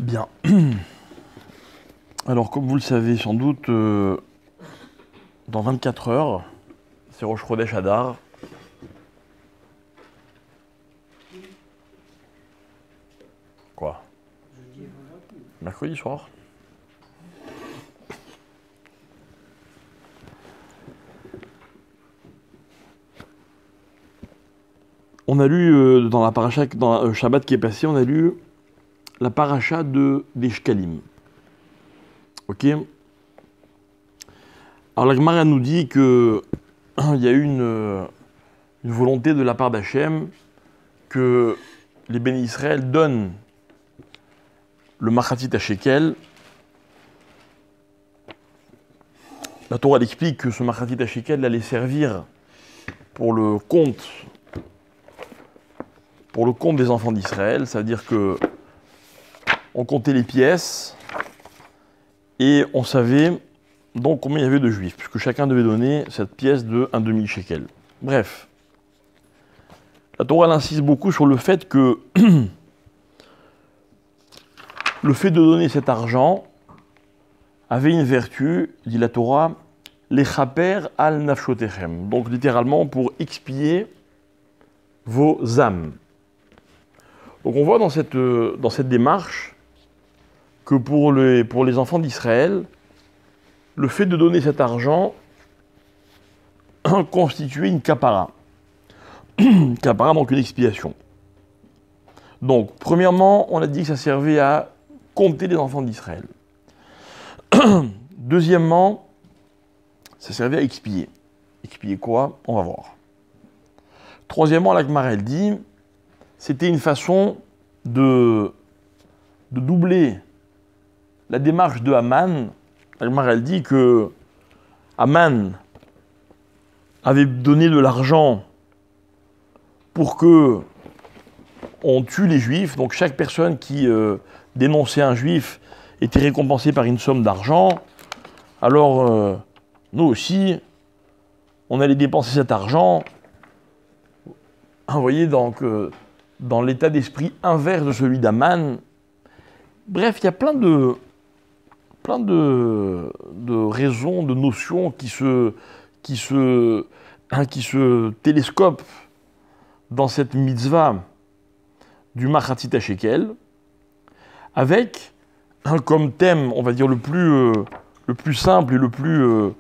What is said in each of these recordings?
Bien. Alors, comme vous le savez sans doute, dans 24 heures, c'est Rosh Chodesh Adar. Quoi? Mercredi soir. On a lu dans la paracha, dans le Shabbat qui est passé, on a lu la paracha des Shkalim. Ok. Alors la Gemara nous dit que il y a eu une volonté de la part d'Hachem que les bénis Israël donnent le machatit à shekel. La Torah elle explique que ce machatit à shekel allait servir pour le compte des enfants d'Israël. Ça veut dire que on comptait les pièces et on savait donc combien il y avait de juifs, puisque chacun devait donner cette pièce de un demi-shekel. Bref, la Torah elle insiste beaucoup sur le fait que le fait de donner cet argent avait une vertu, dit la Torah, lechaper al nafshotechem, donc littéralement pour expier vos âmes. Donc on voit dans cette démarche que pour les enfants d'Israël, le fait de donner cet argent constituait une kapara. Kapara, donc une expiation. Donc, premièrement, on a dit que ça servait à compter les enfants d'Israël. Deuxièmement, ça servait à expier. Expier quoi? On va voir. Troisièmement, la Gemara, elle dit, c'était une façon de doubler la démarche de Haman. La Gemara, elle dit que Haman avait donné de l'argent pour que on tue les juifs. Donc chaque personne qui dénonçait un juif était récompensée par une somme d'argent. Alors nous aussi, on allait dépenser cet argent. Vous voyez, donc dans l'état d'esprit inverse de celui d'Haman. Bref, il y a plein de raisons, de notions qui se télescopent dans cette mitzvah du machatit à shekel, avec comme thème, on va dire, le plus simple et le plus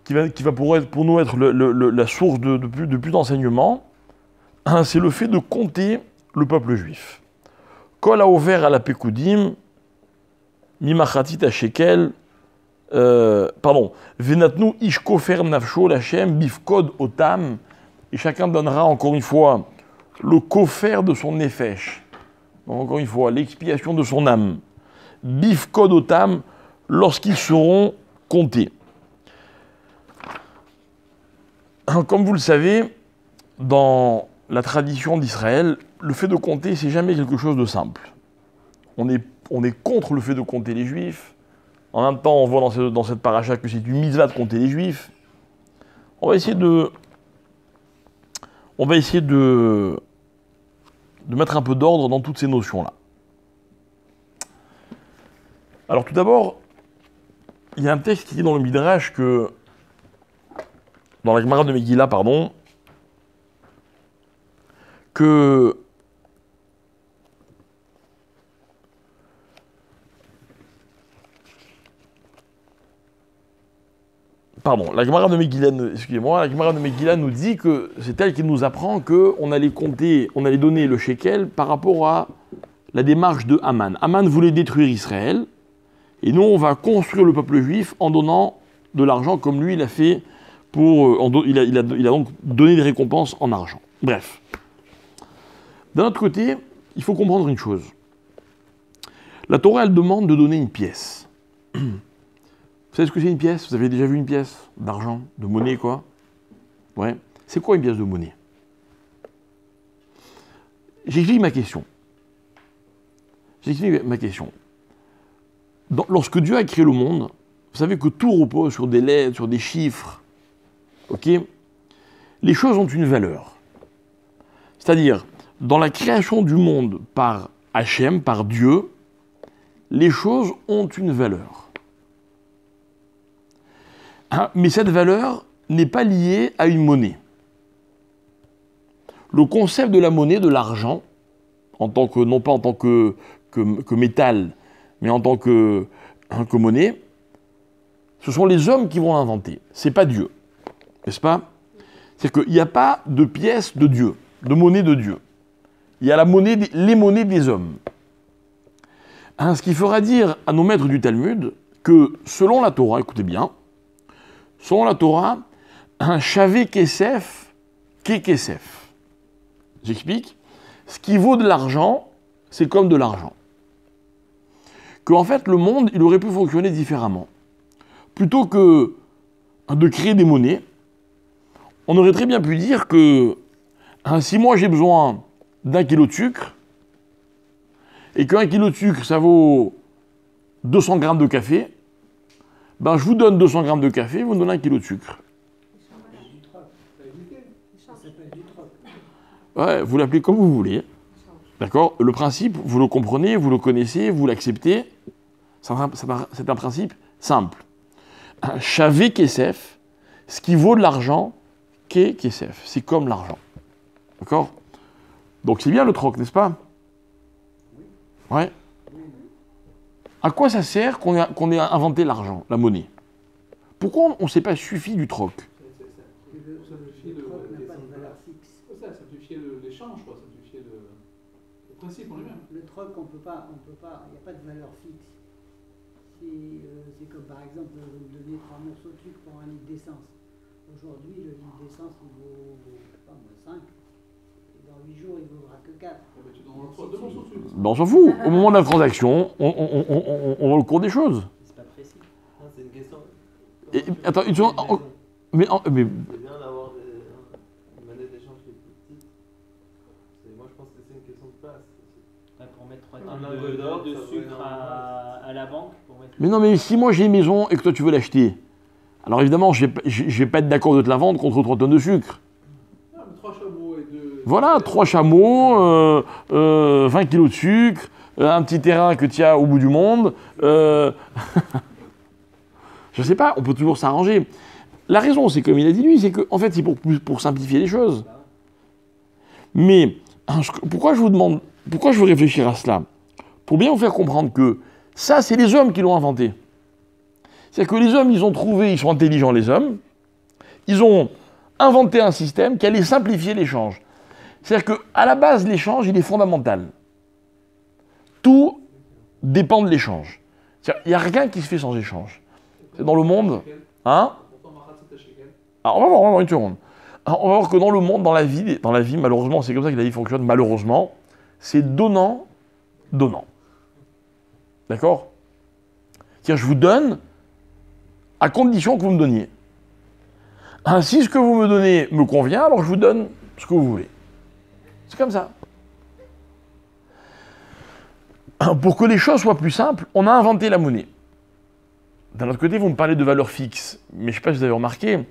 qui va pour nous être la source de plus d'enseignement, c'est le fait de compter le peuple juif. Kol haover à la pekoudim, mi machatit à shekel, venatnu ish kofer nafsho lachem bifkod otam, et chacun donnera encore une fois le kofer de son nefesh, donc encore une fois l'expiation de son âme, bifkod otam, lorsqu'ils seront comptés. Comme vous le savez, dans la tradition d'Israël, le fait de compter, c'est jamais quelque chose de simple. On est contre le fait de compter les juifs. En même temps, on voit dans cette paracha que c'est une mitzvah de compter les juifs. On va essayer de mettre un peu d'ordre dans toutes ces notions-là. Alors tout d'abord, il y a un texte qui dit dans le Midrash que, dans la Gemara de Megillah, pardon, que la Gemara de Megillah, excusez-moi, la Gemara de Megillah nous dit que c'est elle qui nous apprend qu'on allait compter, on allait donner le shekel par rapport à la démarche de Haman. Haman voulait détruire Israël, et nous on va construire le peuple juif en donnant de l'argent comme lui il a fait il a donc donné des récompenses en argent. Bref. D'un autre côté, il faut comprendre une chose. La Torah, elle demande de donner une pièce. Vous savez ce que c'est une pièce? Vous avez déjà vu une pièce d'argent, de monnaie, quoi? Ouais. C'est quoi une pièce de monnaie? J'explique ma question. Lorsque Dieu a créé le monde, vous savez que tout repose sur des lettres, sur des chiffres. Ok? Les choses ont une valeur. C'est-à-dire, dans la création du monde par Hachem, par Dieu, les choses ont une valeur. Hein, mais cette valeur n'est pas liée à une monnaie. Le concept de la monnaie, de l'argent, en tant que, non pas en tant que métal, mais en tant que monnaie, ce sont les hommes qui vont l'inventer. C'est pas Dieu. N'est-ce pas? C'est-à-dire qu'il n'y a pas de pièce de Dieu, de monnaie de Dieu. Il y a les monnaies des hommes. Hein, ce qui fera dire à nos maîtres du Talmud que selon la Torah, écoutez bien, selon la Torah, un shavé kesef, ké kesef. J'explique. Ce qui vaut de l'argent, c'est comme de l'argent. Qu'en fait, le monde, il aurait pu fonctionner différemment. Plutôt que de créer des monnaies, on aurait très bien pu dire que si moi j'ai besoin d'1 kilo de sucre, et qu'1 kilo de sucre, ça vaut 200 grammes de café, ben je vous donne 200 grammes de café, vous me donnez 1 kilo de sucre. Ouais, vous l'appelez comme vous voulez. D'accord? Le principe, vous le comprenez, vous le connaissez, vous l'acceptez. C'est un principe simple. Un shavé kesef, ce qui vaut de l'argent, ké kesef. C'est comme l'argent. D'accord? Donc c'est bien le troc, n'est-ce pas? Ouais. À quoi ça sert qu'on ait inventé l'argent, la monnaie? Pourquoi on ne s'est pas suffi du troc? Ça simplifiait l'échange, quoi. Simplifiait le principe en lui-même. Le troc, on peut pas, il n'y a pas de valeur fixe. C'est comme par exemple, vous me donnez 3 morceaux de sucre pour 1 litre d'essence. Aujourd'hui, le litre d'essence, il vaut, je sais pas moi, 5. Et dans 8 jours, il ne vaudra que 4. Tu donnes 2 morceaux de sucre. Ben on s'en fout. Au moment de la transaction, on va au cours des choses. C'est pas précis. Non, c'est une question. Et, attends, une seconde. Mais C'est bien d'avoir une monnaie d'échange qui est plus petite. Moi, je pense que c'est une question de place. Pour mettre Un 3 lingot d'or, de ça sucre vaut à la banque. mais non, mais si moi j'ai une maison et que toi tu veux l'acheter, alors évidemment, je vais pas être d'accord de te la vendre contre 3 tonnes de sucre. Ah, mais 3 chameaux et 2. Voilà, 3 chameaux, 20 kilos de sucre, un petit terrain que tu as au bout du monde. Je sais pas, on peut toujours s'arranger. La raison, c'est comme il a dit lui, c'est que en fait, c'est pour simplifier les choses. Mais pourquoi je veux réfléchir à cela? Pour bien vous faire comprendre que ça, c'est les hommes qui l'ont inventé. C'est-à-dire que les hommes, ils ont trouvé, ils sont intelligents les hommes, ils ont inventé un système qui allait simplifier l'échange. C'est-à-dire qu'à la base, l'échange, il est fondamental. Tout dépend de l'échange. Il n'y a rien qui se fait sans échange. C'est dans le monde. Hein? Alors, on va voir une seconde. Alors, on va voir que dans le monde, dans la vie, malheureusement, c'est comme ça que la vie fonctionne, malheureusement, c'est donnant, donnant. D'accord? C'est-à-dire, je vous donne à condition que vous me donniez. Si ce que vous me donnez me convient, alors je vous donne ce que vous voulez. C'est comme ça. Pour que les choses soient plus simples, on a inventé la monnaie. D'un autre côté, vous me parlez de valeur fixe, mais je ne sais pas si vous avez remarqué,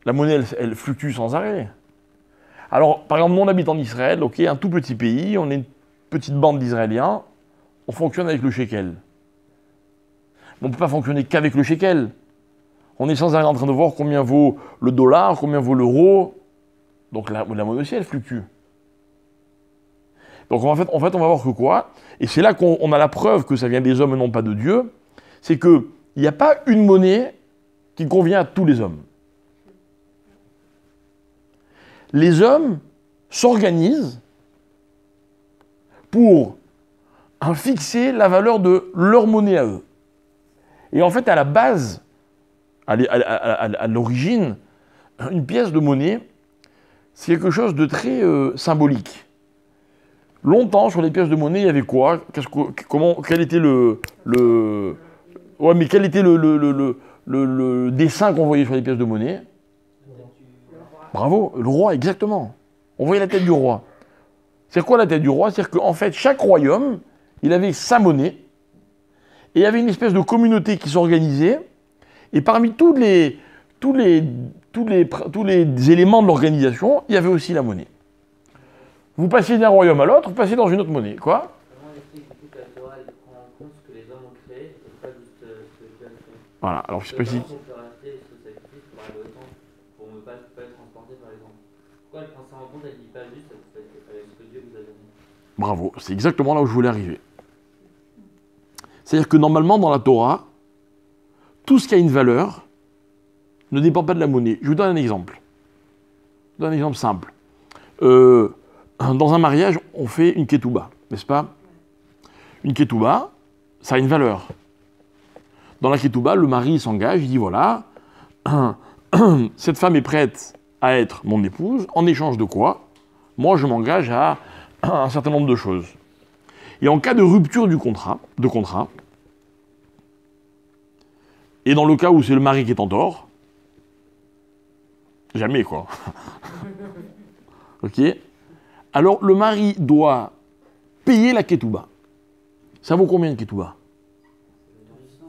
la monnaie, elle fluctue sans arrêt. Alors, par exemple, nous, on habite en Israël, ok, un tout petit pays, on est une petite bande d'Israéliens, on fonctionne avec le shekel. On ne peut pas fonctionner qu'avec le shekel. On est sans arrêt en train de voir combien vaut le dollar, combien vaut l'euro. Donc la monnaie aussi, elle fluctue. Donc en fait, on va voir que quoi? Et c'est là qu'on a la preuve que ça vient des hommes et non pas de Dieu. C'est qu'il n'y a pas une monnaie qui convient à tous les hommes. Les hommes s'organisent pour fixer la valeur de leur monnaie à eux. Et en fait, à la base, à l'origine, une pièce de monnaie, c'est quelque chose de très symbolique. Longtemps, sur les pièces de monnaie, il y avait quoi? Quel était quel était le dessin qu'on voyait sur les pièces de monnaie? Bravo, le roi, exactement. On voyait la tête du roi. C'est quoi la tête du roi? C'est-à-dire qu'en fait, chaque royaume, il avait sa monnaie, et il y avait une espèce de communauté qui s'organisait, et parmi tous les éléments de l'organisation, il y avait aussi la monnaie. Vous passez d'un royaume à l'autre, vous passez dans une autre monnaie. Quoi? Comment on explique du coup que la Torah elle prend en compte ce que les hommes ont créé et pas juste ce que Dieu a créé? Voilà, alors je sais pas si... On peut racheter ce sacrifice pour arriver au temps, pour ne pas être transporté par exemple. Pourquoi elle prend ça en compte, elle dit pas juste ce que Dieu vous a donné? Bravo, c'est exactement là où je voulais arriver. C'est-à-dire que normalement, dans la Torah, tout ce qui a une valeur ne dépend pas de la monnaie. Je vous donne un exemple. Je vous donne un exemple simple. Dans un mariage, on fait une ketouba, n'est-ce pas? Une ketouba, ça a une valeur. Dans la ketouba, le mari s'engage, il dit voilà, cette femme est prête à être mon épouse, en échange de quoi? Moi, je m'engage à un certain nombre de choses. Et en cas de rupture du contrat, et dans le cas où c'est le mari qui est en tort, jamais quoi. Ok? Alors le mari doit payer la ketouba. Ça vaut combien une ketouba?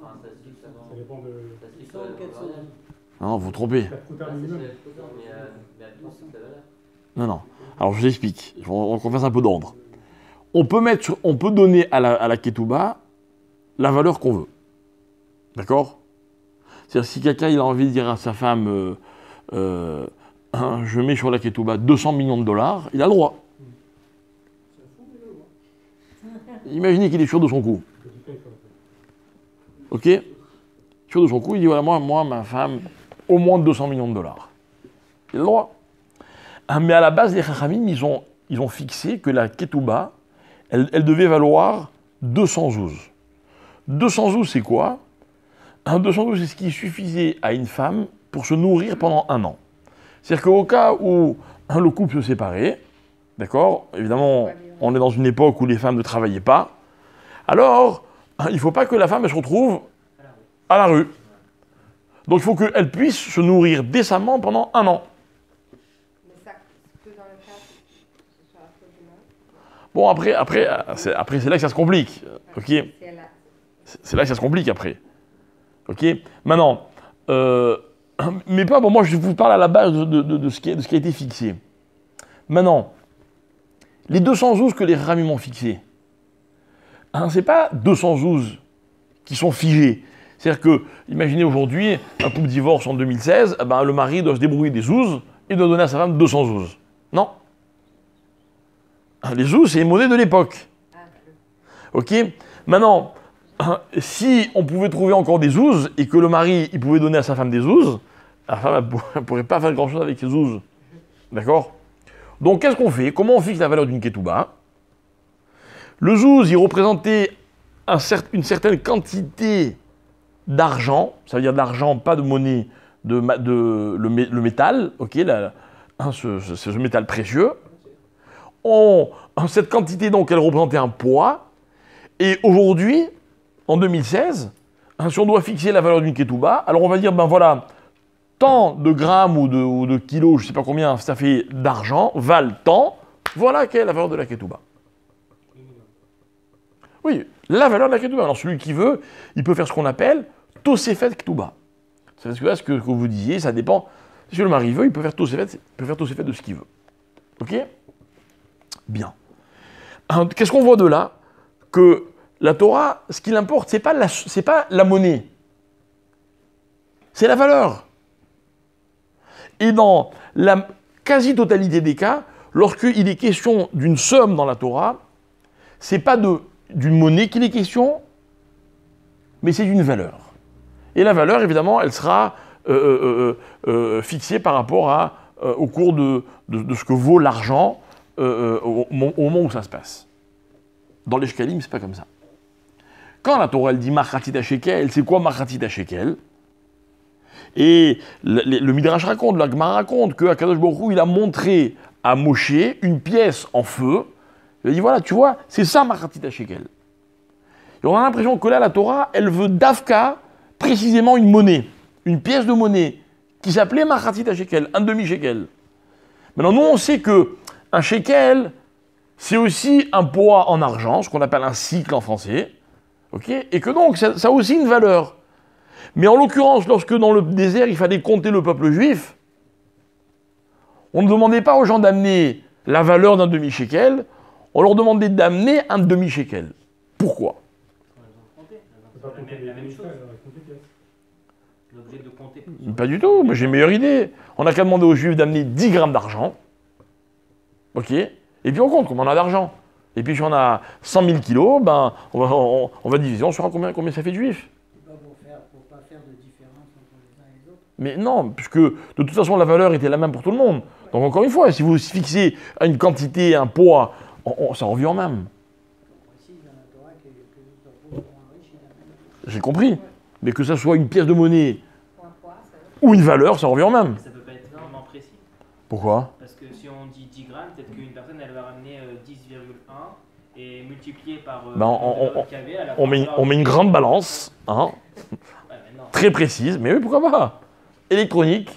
Enfin, ça se fixe avant. Ça dépend de. Ça se fixe 100 ou 400 avant. Non, vous vous trompez. La coûte Ah, à c'est minimum. chez la Torah, mais après, on fixe la valeur. Non, non. Alors je vous explique. On fasse un peu d'ordre. On peut donner à la ketouba la valeur qu'on veut. D'accord? C'est-à-dire si quelqu'un il a envie de dire à sa femme je mets sur la ketouba 200 millions de dollars, il a le droit. Imaginez qu'il est sûr de son coup. Ok? Sûr de son coup, il dit voilà, moi, ma femme, au moins 200 millions de dollars. Il a le droit. Mais à la base, les Chachamim, ils ont fixé que la ketouba, elle devait valoir 200 zouz. 200 zouz, c'est quoi? 200 zouz, c'est ce qui suffisait à une femme pour se nourrir pendant 1 an. C'est-à-dire qu'au cas où le couple se séparait, d'accord, évidemment, on est dans une époque où les femmes ne travaillaient pas, alors il ne faut pas que la femme elle se retrouve à la rue. Donc il faut qu'elle puisse se nourrir décemment pendant 1 an. Mais ça, que dans le cas que ce soit la faute du mari. Bon, après c'est là que ça se complique. Ok? C'est elle a- C'est là que ça se complique après. Ok? Maintenant, mais pas bon, moi je vous parle à la base de ce qui a été fixé. Maintenant, les 200 zouz que les Ramim ont fixés, c'est pas 200 zouz qui sont figés. C'est-à-dire que, imaginez aujourd'hui, un couple divorce en 2016, le mari doit se débrouiller des zouz et doit donner à sa femme 200 zouz. Non. Les zouz, c'est les monnaies de l'époque. Ah, Ok? Maintenant, si on pouvait trouver encore des zouz et que le mari il pouvait donner à sa femme des zouz, la femme ne pourrait pas faire grand-chose avec ses zouz. D'accord? Donc qu'est-ce qu'on fait? Comment on fixe la valeur d'une ketouba? Le zouz, il représentait une certaine quantité d'argent, ça veut dire de l'argent, pas de monnaie, le métal, ok, ce métal précieux. Cette quantité, donc, elle représentait un poids. Et aujourd'hui, en 2016, si on doit fixer la valeur d'une ketouba, alors on va dire, ben voilà, tant de grammes ou de kilos, je ne sais pas combien ça fait d'argent, valent tant, voilà quelle est la valeur de la ketouba. Oui, la valeur de la ketouba. Alors celui qui veut, il peut faire ce qu'on appelle Tosefet ketouba. C'est parce que là, ce que vous disiez, ça dépend. Si le mari veut, il peut faire Tosefet de ce qu'il veut. Ok? Bien. Qu'est-ce qu'on voit de là? Que la Torah, ce qui l'importe, c'est pas la monnaie. C'est la valeur. Et dans la quasi-totalité des cas, lorsqu'il est question d'une somme dans la Torah, c'est pas d'une monnaie qu'il est question, mais c'est d'une valeur. Et la valeur, évidemment, elle sera fixée par rapport au cours de ce que vaut l'argent au moment où ça se passe. Dans les shkalim, c'est pas comme ça. Quand la Torah elle dit Machatit shekel, c'est quoi Machatit shekel? Et le Midrash raconte, la Gemara raconte que Akadosh Baruch Hu, il a montré à Moshe une pièce en feu. Il a dit voilà, tu vois, c'est ça Machatit shekel. Et on a l'impression que là, la Torah, elle veut d'Afka précisément une monnaie, une pièce de monnaie qui s'appelait Machatit shekel, un demi-shekel. Maintenant, nous, on sait que un shekel, c'est aussi un poids en argent, ce qu'on appelle un cycle en français, okay, et que donc, ça a aussi une valeur. Mais en l'occurrence, lorsque dans le désert, il fallait compter le peuple juif, on ne demandait pas aux gens d'amener la valeur d'un demi-shekel, on leur demandait d'amener un demi-shekel. Pourquoi? C'est pas la même chose. On est obligé de compter. Pas du tout, moi j'ai une meilleure idée. On n'a qu'à demander aux Juifs d'amener 10 grammes d'argent. Ok? Et puis on compte combien on a d'argent. Et puis si on a 100 000 kilos, ben, on va diviser, on saura combien ça fait de Juifs. C'est pas pour pas faire de différence entre les uns et les autres. Mais non, puisque de toute façon la valeur était la même pour tout le monde. Donc encore une fois, si vous fixez à une quantité, un poids, ça revient en même. On précise dans la Torah que le pauvre ou un riche, il a même. J'ai compris. Mais que ça soit une pièce de monnaie Pour un poids, ça ou une valeur, ça revient en même. Mais ça peut pas être vraiment précis. Pourquoi? Parce que si on dit 10 grammes, peut-être qu'une personne elle va ramener 10,1 et multiplié par Ben, le valeur qu'il y avait, à la fin, on met une grande balance, hein, Ouais, mais non. très précise, mais oui, pourquoi pas? Électronique.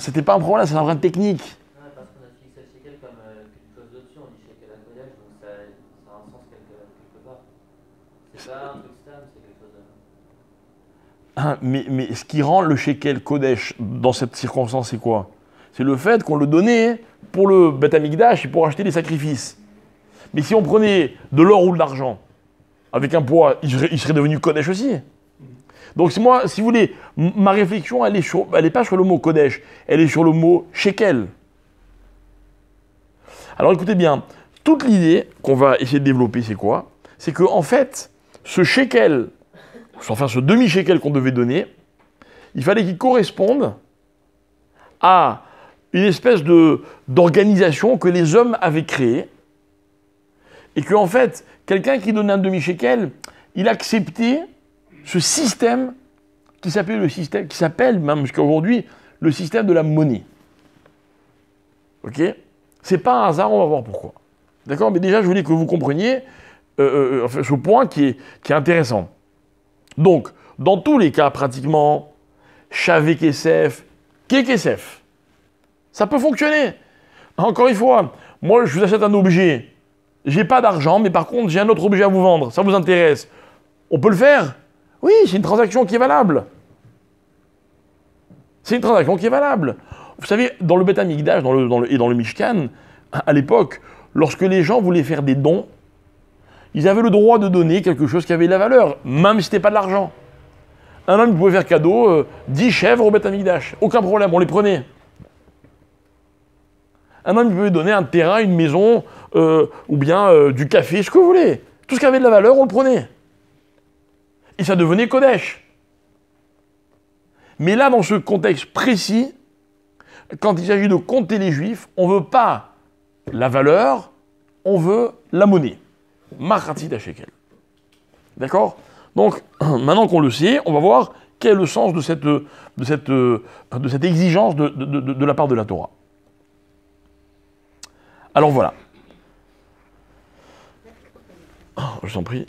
C'était pas un problème, c'est un problème technique. Ouais, parce qu'on a fixé le shekel comme quelque chose d'au-dessus, on dit shekel à Kodesh, donc ça a un sens quelque part. C'est pas un truc stable, c'est quelque chose de... Mais ce qui rend le shekel Kodesh dans cette circonstance, c'est quoi? C'est le fait qu'on le donnait pour le Beth Amikdash et pour acheter des sacrifices. Mais si on prenait de l'or ou de l'argent, avec un poids, il serait devenu Kodesh aussi. Donc moi, si vous voulez, ma réflexion, elle est pas sur le mot Kodesh, elle est sur le mot shekel. Alors écoutez bien, toute l'idée qu'on va essayer de développer, c'est quoi? C'est que en fait, ce shekel, enfin ce demi-shekel qu'on devait donner, il fallait qu'il corresponde à une espèce d'organisation que les hommes avaient créée, et que en fait, quelqu'un qui donnait un demi-shekel, il acceptait ce système qui s'appelle même jusqu'à aujourd'hui le système de la monnaie. Ok? C'est pas un hasard, on va voir pourquoi. D'accord? Mais déjà, je voulais que vous compreniez enfin, ce point qui est intéressant. Donc, dans tous les cas, pratiquement, Shavé Kesef, Kekesef, ça peut fonctionner. Encore une fois, moi, je vous achète un objet, j'ai pas d'argent, mais par contre, j'ai un autre objet à vous vendre, ça vous intéresse. On peut le faire? Oui, c'est une transaction qui est valable. C'est une transaction qui est valable. Vous savez, dans le Beth Amikdash et dans le Mishkan, à l'époque, lorsque les gens voulaient faire des dons, ils avaient le droit de donner quelque chose qui avait de la valeur, même si ce n'était pas de l'argent. Un homme pouvait faire cadeau 10 chèvres au Beth Amikdash. Aucun problème, on les prenait. Un homme pouvait donner un terrain, une maison, ou bien du café, ce que vous voulez. Tout ce qui avait de la valeur, on le prenait. Et ça devenait Kodesh. Mais là, dans ce contexte précis, quand il s'agit de compter les Juifs, on ne veut pas la valeur, on veut la monnaie. Machatzit shekel. D'accord? Donc, maintenant qu'on le sait, on va voir quel est le sens de cette exigence de la part de la Torah. Alors voilà. Je t'en prie.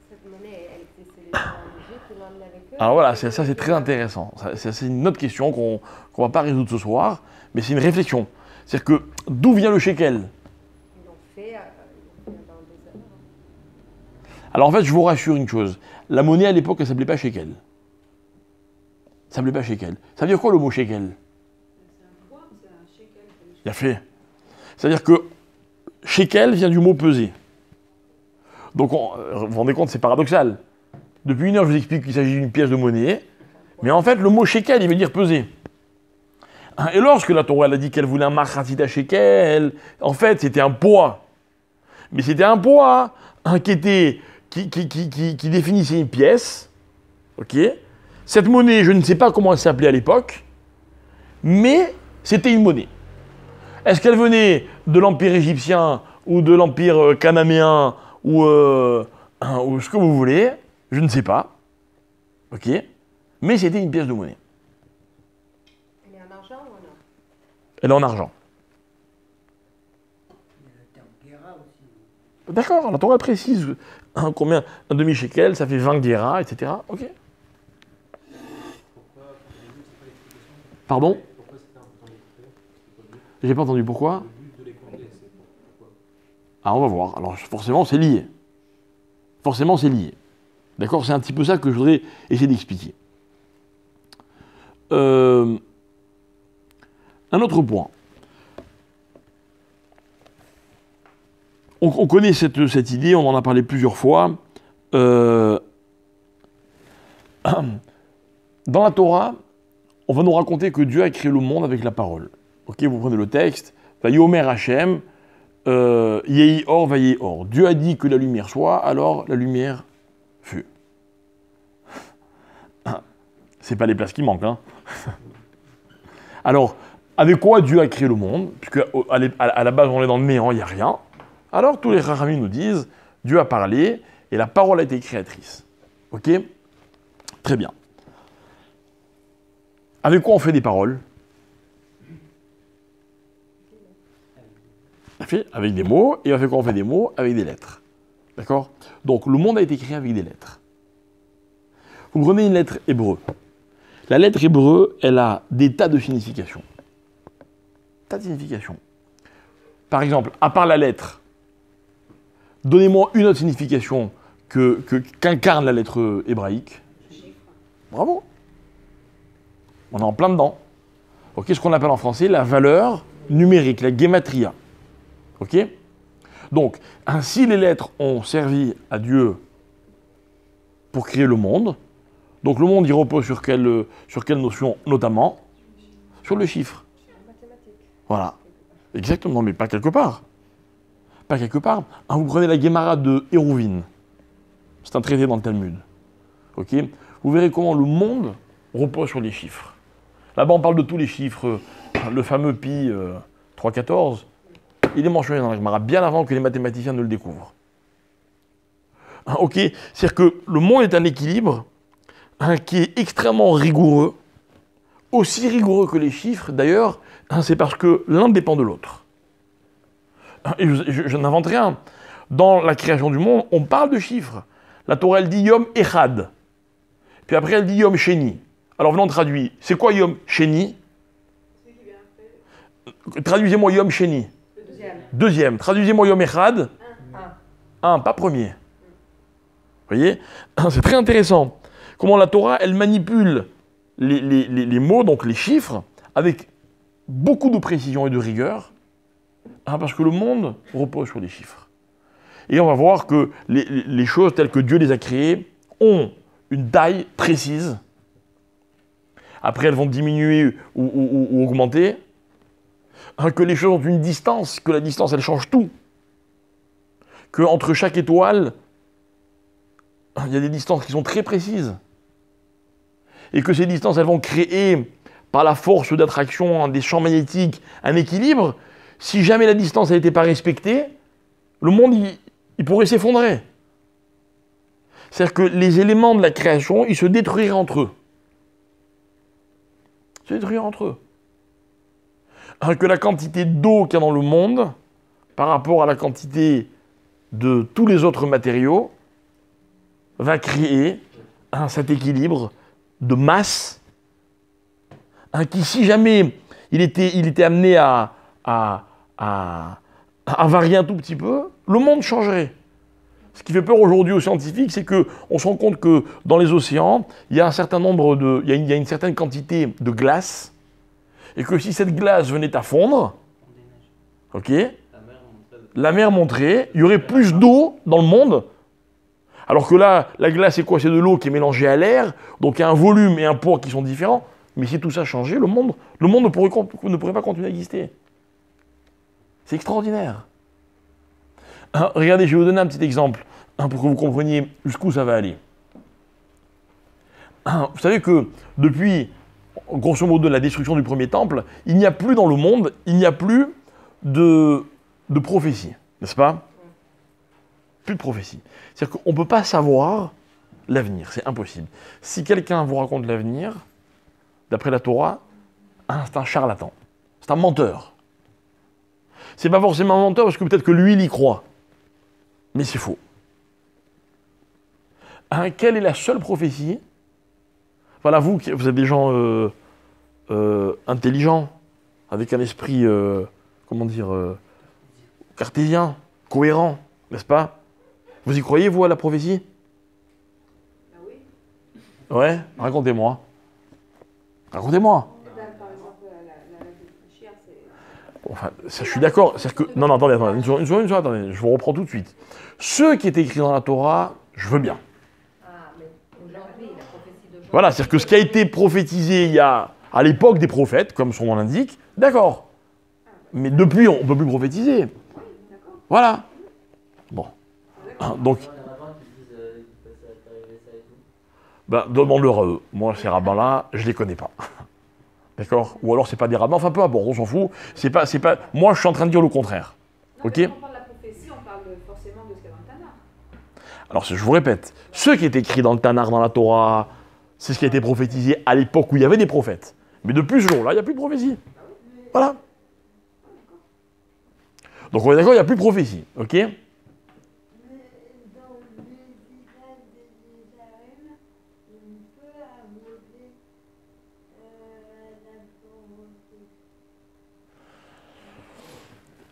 Cette monnaie, elle était célébrée en Égypte, tout le monde l'avait avec eux. Alors voilà, ça c'est très intéressant. C'est une autre question qu'on ne va pas résoudre ce soir, mais c'est une réflexion. C'est-à-dire que d'où vient le shekel? Ils l'ont fait dans des heures. Alors en fait, je vous rassure une chose. La monnaie à l'époque, elle ne s'appelait pas shekel. Ça ne s'appelait pas shekel. Ça veut dire quoi le mot shekel? Il a fait. C'est-à-dire que shekel vient du mot peser. Donc vous vous rendez compte, c'est paradoxal. Depuis une heure, je vous explique qu'il s'agit d'une pièce de monnaie, mais en fait, le mot shekel, il veut dire peser. Et lorsque la Torah elle a dit qu'elle voulait un machatzit shekel, en fait, c'était un poids. Mais c'était un poids qui définissait une pièce. Ok? Cette monnaie, je ne sais pas comment elle s'appelait à l'époque, mais c'était une monnaie. Est-ce qu'elle venait de l'Empire égyptien ou de l'Empire cananéen ou ce que vous voulez? Je ne sais pas. Ok? Mais c'était une pièce de monnaie. Elle est en argent ou en or? Elle est en argent. Il y a le terme guéra aussi. D'accord, la Torah précise combien un demi-shekel, ça fait 20 guéras, etc. Ok. Pourquoi pour les Juifs, c'est pas l'explication? Pardon? Pourquoi c'était important de les compter? C'est pas le but. J'ai pas entendu pourquoi. Le but de les compter, c'est pourquoi? Ah, on va voir. Alors, forcément, c'est lié. Forcément, c'est lié. D'accord? C'est un petit peu ça que je voudrais essayer d'expliquer. Un autre point. on connaît cette idée, on en a parlé plusieurs fois. Dans la Torah, on va nous raconter que Dieu a créé le monde avec la parole. Ok, vous prenez le texte, Vayomer Hashem, Yehi Or, Vayehi Or. Dieu a dit que la lumière soit, alors la lumière fut. C'est pas les places qui manquent, hein. Alors, avec quoi Dieu a créé le monde? Puisque à la base on est dans le néant, il n'y a rien. Alors tous les Chachamim nous disent, Dieu a parlé et la parole a été créatrice. Ok? Très bien. Avec quoi on fait des paroles? Avec des mots. Et avec quoi on fait des mots? Avec des lettres. D'accord? Donc le monde a été créé avec des lettres. Vous prenez une lettre hébreu. La lettre hébreu, elle a des tas de significations. Tas de significations. Par exemple, à part la lettre, donnez-moi une autre signification qu'incarne la lettre hébraïque. Bravo. On est en plein dedans. Ok, ce qu'on appelle en français la valeur numérique, la gematria. Ok? Donc, ainsi les lettres ont servi à Dieu pour créer le monde. Donc le monde, il repose sur quelle notion? Notamment sur le chiffre. Mathématiques. Voilà. Exactement, mais pas quelque part. Pas quelque part. Vous prenez la Guémara de Hérouvine. C'est un traité dans le Talmud. Ok? Vous verrez comment le monde repose sur les chiffres. Là-bas, on parle de tous les chiffres. Le fameux pi 314, il est mentionné dans la Guémara bien avant que les mathématiciens ne le découvrent. Ok? C'est-à-dire que le monde est un équilibre qui est extrêmement rigoureux, aussi rigoureux que les chiffres. D'ailleurs, c'est parce que l'un dépend de l'autre. Et je n'invente rien. Dans la création du monde, on parle de chiffres. La Torah, elle dit Yom Echad. Puis après, elle dit Yom Sheni. Alors, venons traduire. C'est quoi Yom Sheni? Celui qui vient après. Traduisez-moi Yom Sheni. Le deuxième. Deuxième. Traduisez-moi Yom Echad. Un. Pas premier. Vous voyez? C'est très intéressant. Comment la Torah, elle manipule les mots, donc les chiffres, avec beaucoup de précision et de rigueur, parce que le monde repose sur les chiffres. Et on va voir que les choses telles que Dieu les a créées ont une taille précise. Après, elles vont diminuer ou augmenter. Que les choses ont une distance, que la distance, elle change tout. Qu'entre chaque étoile, il y a des distances qui sont très précises. Et que ces distances, elles vont créer, par la force d'attraction des champs magnétiques, un équilibre. Si jamais la distance n'était pas respectée, le monde, il pourrait s'effondrer. C'est-à-dire que les éléments de la création, ils se détruiraient entre eux. Se détruiraient entre eux. Que la quantité d'eau qu'il y a dans le monde, par rapport à la quantité de tous les autres matériaux, va créer cet équilibre de masse qui, si jamais il était amené à varier un tout petit peu, le monde changerait. Ce qui fait peur aujourd'hui aux scientifiques, c'est qu'on se rend compte que dans les océans, il y a il y a une certaine quantité de glace, et que si cette glace venait à fondre, ok, la mer monterait, il y aurait plus d'eau dans le monde. Alors que là, la glace, c'est quoi? C'est de l'eau qui est mélangée à l'air, donc il y a un volume et un poids qui sont différents. Mais si tout ça changeait, le monde ne pourrait pas continuer à exister. C'est extraordinaire. Regardez, je vais vous donner un petit exemple pour que vous compreniez jusqu'où ça va aller. Vous savez que depuis, grosso modo, la destruction du premier temple, il n'y a plus dans le monde, il n'y a plus de prophétie, n'est-ce pas? Plus de prophétie. C'est-à-dire qu'on ne peut pas savoir l'avenir, c'est impossible. Si quelqu'un vous raconte l'avenir, d'après la Torah, c'est un charlatan, c'est un menteur. C'est pas forcément un menteur parce que peut-être que lui, il y croit. Mais c'est faux. Quelle est la seule prophétie? Voilà, vous êtes des gens intelligents, avec un esprit, cartésien, cohérent, n'est-ce pas? Vous y croyez, vous, à la prophétie? Ah oui. Ouais, racontez-moi. Racontez-moi. Par exemple, la réfléchir, c'est. Enfin, ça, je suis d'accord. Non, non, attendez, une seconde, attendez, je vous reprends tout de suite. Ce qui est écrit dans la Torah, je veux bien. Ah, mais aujourd'hui, la prophétie d'aujourd'hui. Voilà, c'est-à-dire que ce qui a été prophétisé il y a, à l'époque des prophètes, comme son nom l'indique, d'accord. Mais depuis, on ne peut plus prophétiser. Voilà. Bon. Donc, Il y en a rabbins qui disent qu'il peut arriver ça et tout. ben, demande-leur à eux. Moi, ces rabbins-là, je ne les connais pas. D'accord? Ou alors, c'est pas des rabbins, enfin peu importe, on s'en fout. C'est pas... Moi, je suis en train de dire le contraire. Non, Ok? mais quand on parle de la prophétie, on parle forcément de ce qu'il y a dans le Tanakh. Alors, je vous répète, ce qui est écrit dans le Tanakh, dans la Torah, c'est ce qui a été prophétisé à l'époque où il y avait des prophètes. Mais depuis ce jour-là, il n'y a plus de prophétie. Voilà. Donc, on est d'accord, il n'y a plus de prophétie. Ok? Dans le village de Jérusalem, on peut aborder la pauvreté.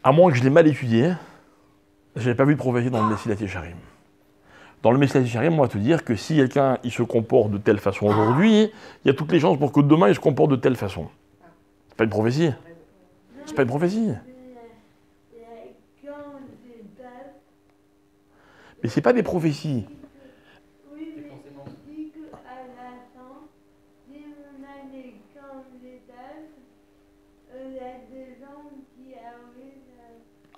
À moins que je l'ai mal étudié, je n'ai pas vu de prophétie dans le Messilat Yesharim. Dans le Messilat Yesharim, on va te dire que si quelqu'un il se comporte de telle façon aujourd'hui, il y a toutes les chances pour que demain il se comporte de telle façon. C'est pas une prophétie. C'est pas une prophétie. Quand c'est pas, Mais c'est pas des prophéties. oui, mais il dit qu'à la fin, si on a des candidats, il y a des gens qui arrivent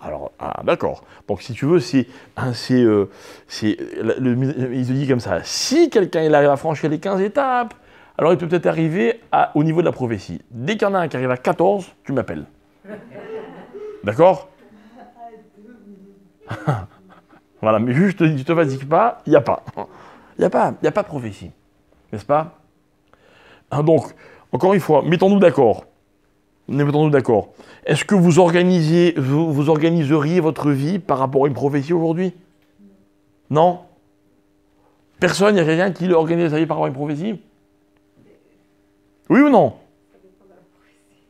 à... Alors, ah, d'accord. Donc, si tu veux, il te dit comme ça. Si quelqu'un il arrive à franchir les 15 étapes, alors il peut peut-être arriver au niveau de la prophétie. Dès qu'il y en a un qui arrive à 14, tu m'appelles. D'accord? Voilà, mais juste, je te fatigue pas, il n'y a pas. Il n'y a pas de prophétie. N'est-ce pas? Donc, encore une fois, mettons-nous d'accord. Mettons-nous d'accord. Est-ce que vous organiseriez votre vie par rapport à une prophétie aujourd'hui? Non? Personne, il n'y a quelqu'un qui organise sa vie par rapport à une prophétie? Oui ou non? Ça dépend de la prophétie.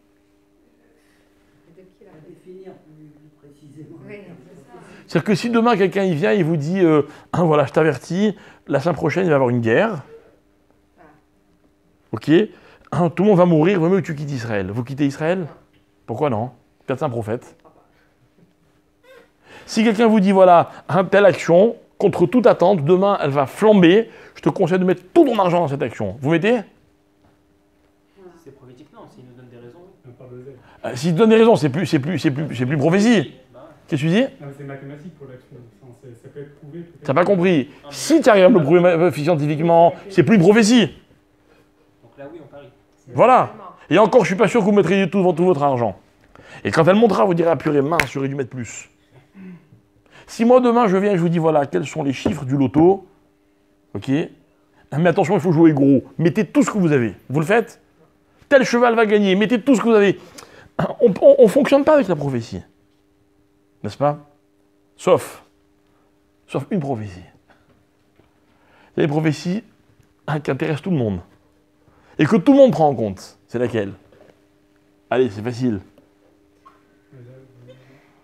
Et de qui la À prophétie. définir plus précisément. Oui, c'est ça. C'est-à-dire que si demain quelqu'un il vient et vous dit voilà, je t'avertis, la semaine prochaine il va y avoir une guerre. Ok? Tout le monde va mourir, vaut mieux que tu quittes Israël. Vous quittez Israël? Pourquoi non? Peut-être c'est un prophète. Si quelqu'un vous dit voilà, telle action, contre toute attente, demain elle va flamber, je te conseille de mettre tout ton argent dans cette action. Vous mettez? Si c'est prophétique, non. S'il nous donne des raisons, oui. On parle de zèle. S'il te donne des raisons, c'est plus prophétie. Bah, ouais. Qu'est-ce que tu dis? Non, mais c'est mathématique pour l'action. Enfin, ça peut être prouvé. peut-être. T'as pas compris. Si tu arrives à me le prouver scientifiquement, c'est plus une prophétie. Donc là, oui, on parie. Voilà. Vraiment. Et encore, je suis pas sûr que vous mettriez tout votre argent. Et quand elle montera, vous direz, ah purée, mince, j'aurais dû mettre plus. Si moi, demain, je viens et je vous dis, voilà, quels sont les chiffres du loto, ok, mais attention, il faut jouer gros. Mettez tout ce que vous avez. Vous le faites? Tel cheval va gagner. Mettez tout ce que vous avez. On ne fonctionne pas avec la prophétie. N'est-ce pas? Sauf une prophétie. Il y a des prophéties qui intéressent tout le monde. Et que tout le monde prend en compte. C'est laquelle? Allez, c'est facile.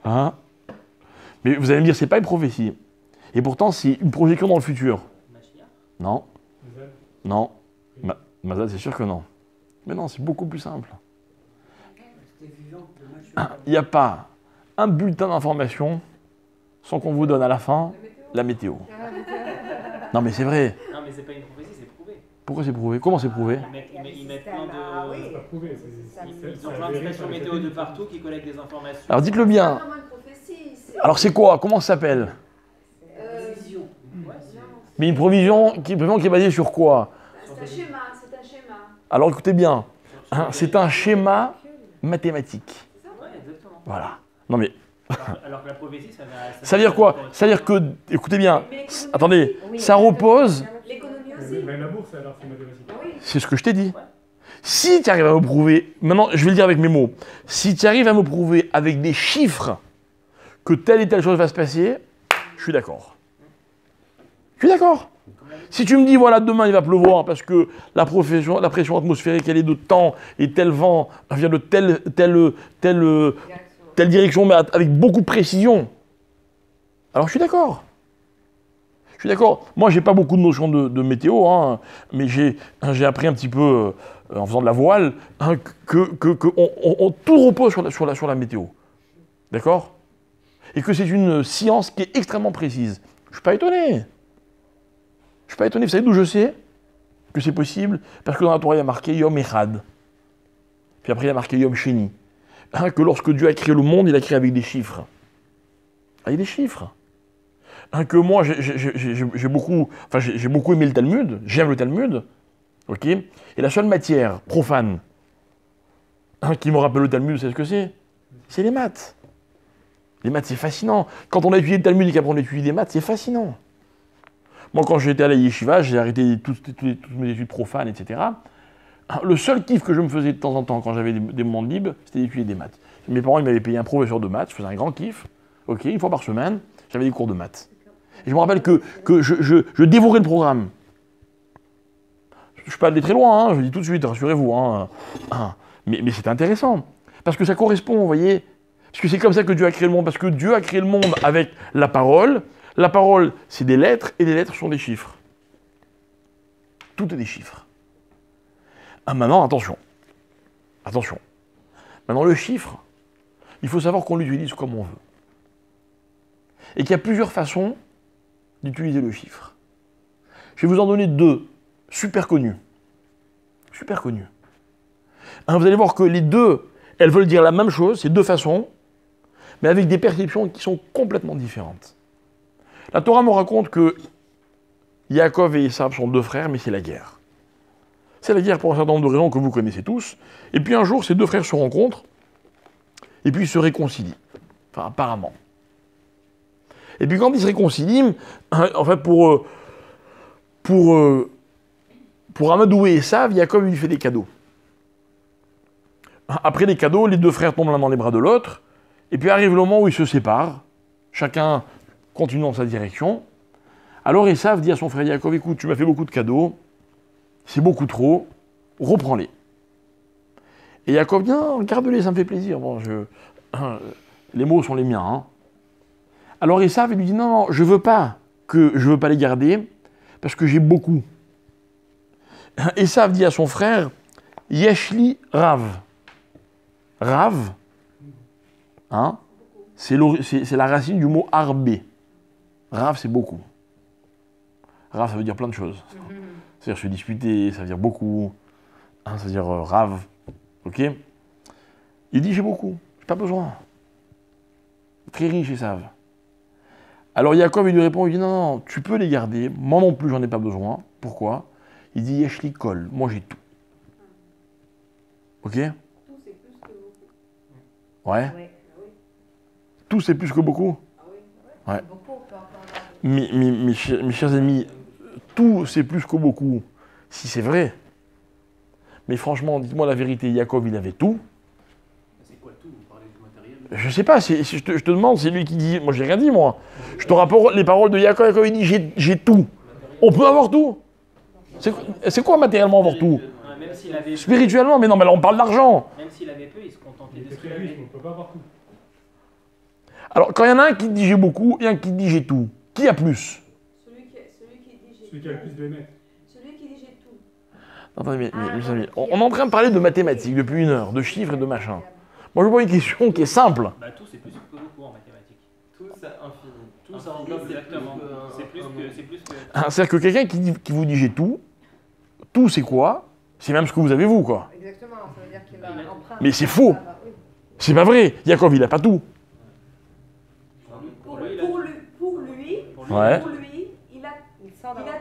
Hein? Mais vous allez me dire, c'est pas une prophétie. Et pourtant, c'est une projection dans le futur. Mashiach. Non, Zèle. non. Mazal, c'est sûr que non. Mais non, c'est beaucoup plus simple. C'était vivant, dommage. Il n'y a pas un bulletin d'information sans qu'on vous donne à la fin la météo. Non, mais c'est vrai. Non, mais c'est pas une prophétie, c'est prouvé. Pourquoi c'est prouvé? Comment c'est prouvé? Ils mettent plein Ah oui. C'est pas prouvé. Ça Ils ont plein de stations météo de partout qui collectent des informations. Alors dites-le bien. C'est pas vraiment une prophétie. Alors c'est quoi? Comment ça s'appelle? Vision. Ouais, Mais une prévision qui est basée sur quoi? C'est un schéma, c'est un schéma. Alors écoutez bien. C'est un schéma mathématique. Ouais, exactement. Voilà. Non mais Alors que la prophétie, ça va. ça veut dire quoi? Ça veut dire que, écoutez bien, attendez, ça repose, L'économie aussi. Même la bourse, alors, c'est mathématique. Oui. c'est ce que je t'ai dit. Si tu arrives à me prouver, maintenant je vais le dire avec mes mots, si tu arrives à me prouver avec des chiffres que telle et telle chose va se passer, je suis d'accord. Je suis d'accord. Si tu me dis, voilà, demain il va pleuvoir parce que la pression atmosphérique elle est de temps et tel vent vient de telle direction, mais avec beaucoup de précision, alors je suis d'accord. Je suis d'accord. Moi, j'ai pas beaucoup de notions de météo, hein, mais j'ai appris un petit peu, en faisant de la voile, hein, tout repose sur la météo. D'accord? Et que c'est une science qui est extrêmement précise. Je suis pas étonné. Je suis pas étonné. Vous savez d'où je sais que c'est possible? Parce que dans la Torah, il y a marqué Yom Echad. Puis après, il y a marqué Yom Sheni. Hein, que lorsque Dieu a créé le monde, il a créé avec des chiffres. Avec des chiffres. Hein, que moi, j'ai beaucoup aimé le Talmud. J'aime le Talmud. Ok? Et la seule matière profane qui me rappelle le Talmud, vous savez ce que c'est? C'est les maths. Les maths, c'est fascinant. Quand on a étudié le Talmud et qu'après on a étudié des maths, c'est fascinant. Moi, quand j'étais à la yeshiva, j'ai arrêté toutes mes études profanes, etc. Le seul kiff que je me faisais de temps en temps quand j'avais des moments de libre, c'était d'étudier des maths. Mes parents, ils m'avaient payé un professeur de maths, je faisais un grand kiff. Ok, une fois par semaine, j'avais des cours de maths. Et je me rappelle que je dévorais le programme. Je ne suis pas allé très loin, hein, je le dis tout de suite, rassurez-vous. Hein. Mais c'était intéressant. Parce que ça correspond, vous voyez. Parce que c'est comme ça que Dieu a créé le monde. Parce que Dieu a créé le monde avec la parole. La parole, c'est des lettres, et les lettres sont des chiffres. Tout est des chiffres. Ah, maintenant, attention. Attention. Maintenant, le chiffre, il faut savoir qu'on l'utilise comme on veut. Et qu'il y a plusieurs façons d'utiliser le chiffre. Je vais vous en donner deux, super connues. Super connues. Hein, vous allez voir que les deux, elles veulent dire la même chose, c'est deux façons, mais avec des perceptions qui sont complètement différentes. La Torah me raconte que Yaakov et Esav sont deux frères, mais c'est la guerre. C'est la guerre pour un certain nombre de raisons que vous connaissez tous. Et puis un jour, ces deux frères se rencontrent, et puis ils se réconcilient. Enfin, apparemment. Et puis quand ils se réconcilient, en fait, pour amadouer Esav, Yaakov lui fait des cadeaux. Après les cadeaux, les deux frères tombent l'un dans les bras de l'autre, et puis arrive le moment où ils se séparent, chacun continue dans sa direction. Alors Esav dit à son frère Yaakov, écoute, tu m'as fait beaucoup de cadeaux, c'est beaucoup trop, reprends-les. Et Yaakov dit, non, garde-les, ça me fait plaisir. Bon, les mots sont les miens. Hein. Alors Esav lui dit, non, je veux pas les garder, parce que j'ai beaucoup. Esav dit à son frère, Yeshli Rav. Rav, hein, c'est la racine du mot arbé. Rav, c'est beaucoup. Rav, ça veut dire plein de choses. C'est-à-dire se disputer, ça veut dire beaucoup. Hein, ça veut dire rave. Ok? Il dit, j'ai beaucoup, j'ai pas besoin. Très riche, Esav. Alors Yaakov, il lui répond, il dit, non, tu peux les garder, moi non plus, j'en ai pas besoin. Pourquoi? Il dit, Yeshli kol, moi j'ai tout. Ok? Tout, c'est plus que beaucoup. Ouais. Oui. Tout, c'est plus que beaucoup? Ah oui, ouais. Beaucoup, on peut encore avoir. Mes chers amis, tout, c'est plus que beaucoup, si c'est vrai. Mais franchement, dites-moi la vérité, Yaakov, il avait tout. C'est quoi tout? Vous parlez du matériel? Je sais pas, je te demande, c'est lui qui dit... Moi, j'ai rien dit, moi. Je te rapporte les paroles de Yaakov. Yaakov, il dit, j'ai tout. On peut avoir tout. C'est quoi matériellement avoir tout? Même s'il avait Spirituellement, mais non, mais là, on parle d'argent. Même s'il avait peu, il se contentait de ce qu'il On avait. ne peut pas avoir tout. Alors, quand il y en a un qui dit j'ai beaucoup et un qui dit j'ai tout, qui a plus? Celui qui dit j'ai Celui qui a le plus de mètres. Celui qui dit j'ai tout. Attendez, mes amis, on est en train de parler de mathématiques depuis 1 heure, de chiffres et de machin. Moi, je vois une question qui est simple. Bah tout, c'est plus que beaucoup en mathématiques. Tout, c'est infini. Tout, ça englobe exactement. C'est plus que... C'est-à-dire que quelqu'un qui vous dit j'ai tout c'est quoi? C'est même ce que vous avez vous, quoi. Exactement, ça veut dire qu'il va emprunter. Mais c'est faux. Oui. C'est pas vrai. Yaakov, il a pas tout. Pour lui, Ouais. il a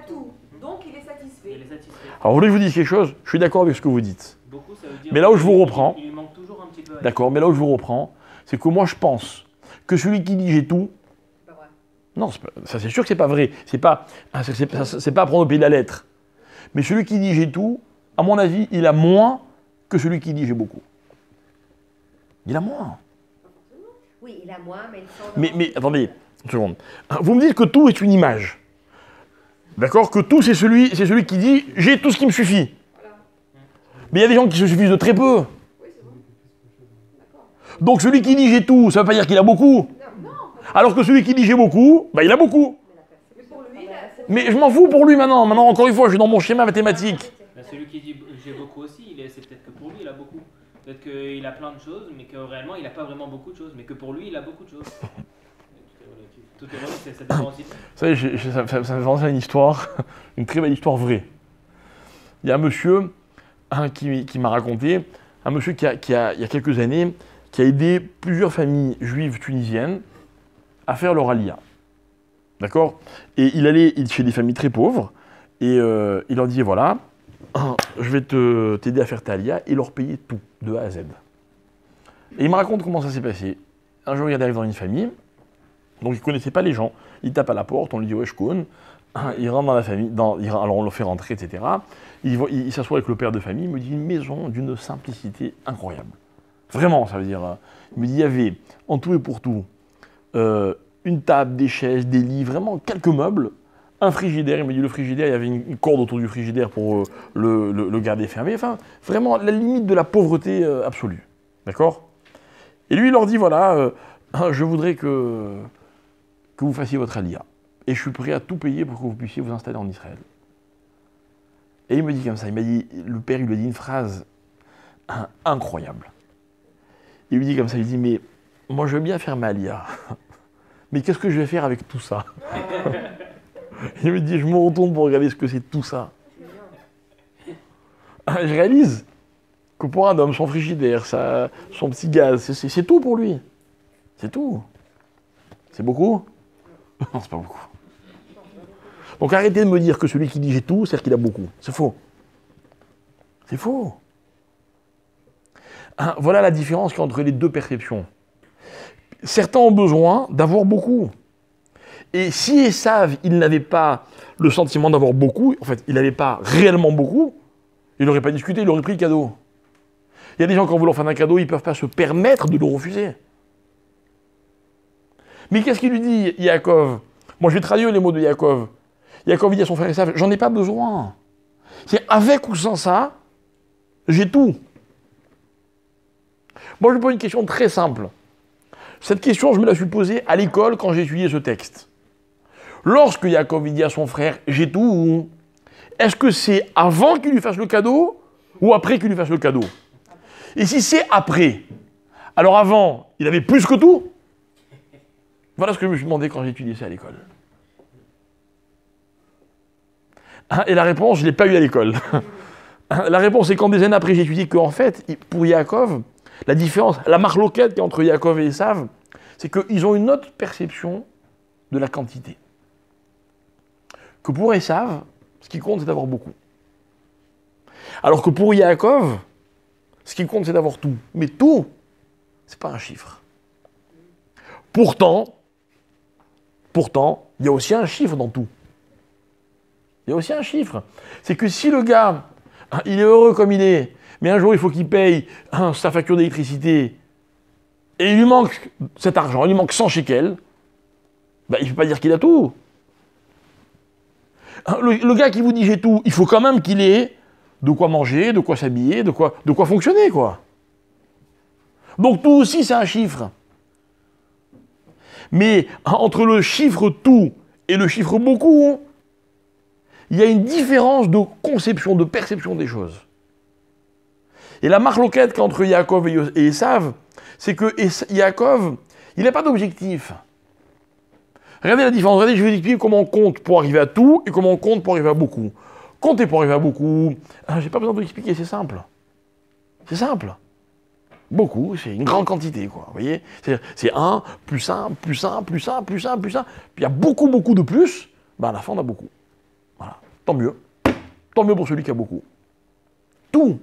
tout. Donc il est satisfait. il est satisfait. Alors, vous voulez que je vous dise quelque chose? Je suis d'accord avec ce que vous dites. Beaucoup, ça veut dire... Mais là où je vous reprends... Il lui manque toujours un petit peu. D'accord, mais là où je vous reprends, c'est que moi, je pense que celui qui dit j'ai tout... C'est pas vrai. Non, ça c'est sûr que c'est pas vrai. C'est pas à prendre au pied de la lettre. Mais celui qui dit j'ai tout, à mon avis, il a moins que celui qui dit j'ai beaucoup. Il a moins. Oui, il a moins, mais il sort Mais attendez, une seconde. Vous me dites que tout est une image. D'accord? Que tout, c'est celui qui dit j'ai tout ce qui me suffit. Voilà. Mais il y a des gens qui se suffisent de très peu. Oui, c'est bon. D'accord. Donc celui qui dit j'ai tout, ça ne veut pas dire qu'il a beaucoup. Non. Alors que celui qui dit j'ai beaucoup, bah, il a beaucoup. Mais pour lui, Mais je m'en fous pour lui maintenant. Maintenant, encore une fois, je suis dans mon schéma mathématique. Bah, celui qui dit j'ai beaucoup aussi, c'est peut-être que pour lui il a beaucoup. Peut-être qu'il a plein de choses, mais que réellement il n'a pas vraiment beaucoup de choses, mais que pour lui il a beaucoup de choses. Tout est relatif, ça dépend aussi. Vous savez, ça me fait penser à une histoire, une très belle histoire vraie. Il y a un monsieur qui m'a raconté, un monsieur il y a quelques années, qui a aidé plusieurs familles juives tunisiennes à faire leur alia. D'accord? Et il allait chez des familles très pauvres, et il leur disait, voilà, je vais t'aider à faire ta alia, et leur payer tout, de A à Z. Et il me raconte comment ça s'est passé. Un jour, il arrive dans une famille, donc il ne connaissait pas les gens. Il tape à la porte, on lui dit, ouais, je connais. Il rentre dans la famille, alors on le fait rentrer, etc. Il s'assoit avec le père de famille, il me dit, une maison d'une simplicité incroyable. Vraiment, ça veut dire, il me dit, il y avait, en tout et pour tout, une table, des chaises, des lits, vraiment quelques meubles, un frigidaire. Il me dit, le frigidaire, il y avait une corde autour du frigidaire pour le garder fermé. Enfin, vraiment, la limite de la pauvreté absolue. D'accord? Et lui, il leur dit, voilà, je voudrais que vous fassiez votre alia. Et je suis prêt à tout payer pour que vous puissiez vous installer en Israël. Et il me dit comme ça, il m'a dit, le père, il lui a dit une phrase incroyable. Il lui dit comme ça, il dit, mais moi je veux bien faire ma alia, mais qu'est-ce que je vais faire avec tout ça? Il me dit, je me retourne pour regarder ce que c'est tout ça. Je réalise que pour un homme, son frigidaire, son petit gaz, c'est tout pour lui. C'est tout. C'est beaucoup? Non, c'est pas beaucoup. Donc arrêtez de me dire que celui qui dit j'ai tout, c'est-à-dire qu'il a beaucoup. C'est faux. C'est faux. Voilà la différence qu'il y a entre les deux perceptions. Certains ont besoin d'avoir beaucoup. Et si Esav, il n'avait pas le sentiment d'avoir beaucoup, en fait, il n'avait pas réellement beaucoup, il n'aurait pas discuté, il aurait pris le cadeau. Il y a des gens, quand vous leur faites un cadeau, ils ne peuvent pas se permettre de le refuser. Mais qu'est-ce qu'il lui dit, Yaakov? Moi, je vais traduire les mots de Yaakov. Yaakov dit à son frère Esav, j'en ai pas besoin. C'est avec ou sans ça, j'ai tout. Moi, je me pose une question très simple. Cette question, je me la suis posée à l'école quand j'ai étudié ce texte. Lorsque Yaakov dit à son frère, j'ai tout, est-ce que c'est avant qu'il lui fasse le cadeau ou après qu'il lui fasse le cadeau? Et si c'est après, alors avant, il avait plus que tout? Voilà ce que je me suis demandé quand j'ai étudié ça à l'école. Et la réponse, je ne l'ai pas eu à l'école. La réponse, c'est quand des années après, j'ai étudié qu'en fait, pour Yaakov, la différence, la marloquette qu'il y a entre Yaakov et Esav, c'est qu'ils ont une autre perception de la quantité. Que pour Esav, ce qui compte, c'est d'avoir beaucoup. Alors que pour Yaakov, ce qui compte, c'est d'avoir tout. Mais tout, c'est pas un chiffre. Pourtant, il y a aussi un chiffre dans tout. Il y a aussi un chiffre. C'est que si le gars, il est heureux comme il est, mais un jour il faut qu'il paye sa facture d'électricité, et il lui manque cet argent, il lui manque 100 shekels, ben, il ne peut pas dire qu'il a tout. Le gars qui vous dit j'ai tout, il faut quand même qu'il ait de quoi manger, de quoi s'habiller, de quoi fonctionner, quoi. Donc tout aussi, c'est un chiffre. Mais entre le chiffre tout et le chiffre beaucoup, il y a une différence de conception, de perception des choses. Et la marloquette qu'entre Yaakov et Esav, c'est que Yaakov, il n'a pas d'objectif. Regardez la différence. Regardez, je vais vous expliquer comment on compte pour arriver à tout et comment on compte pour arriver à beaucoup. Compter pour arriver à beaucoup, j'ai pas besoin de vous expliquer, c'est simple. C'est simple. Beaucoup, c'est une grande quantité, quoi. Vous voyez? C'est 1, plus 1, plus 1, plus 1, plus 1, plus 1. Puis il y a beaucoup de plus, ben à la fin on a beaucoup. Voilà. Tant mieux. Tant mieux pour celui qui a beaucoup. Tout.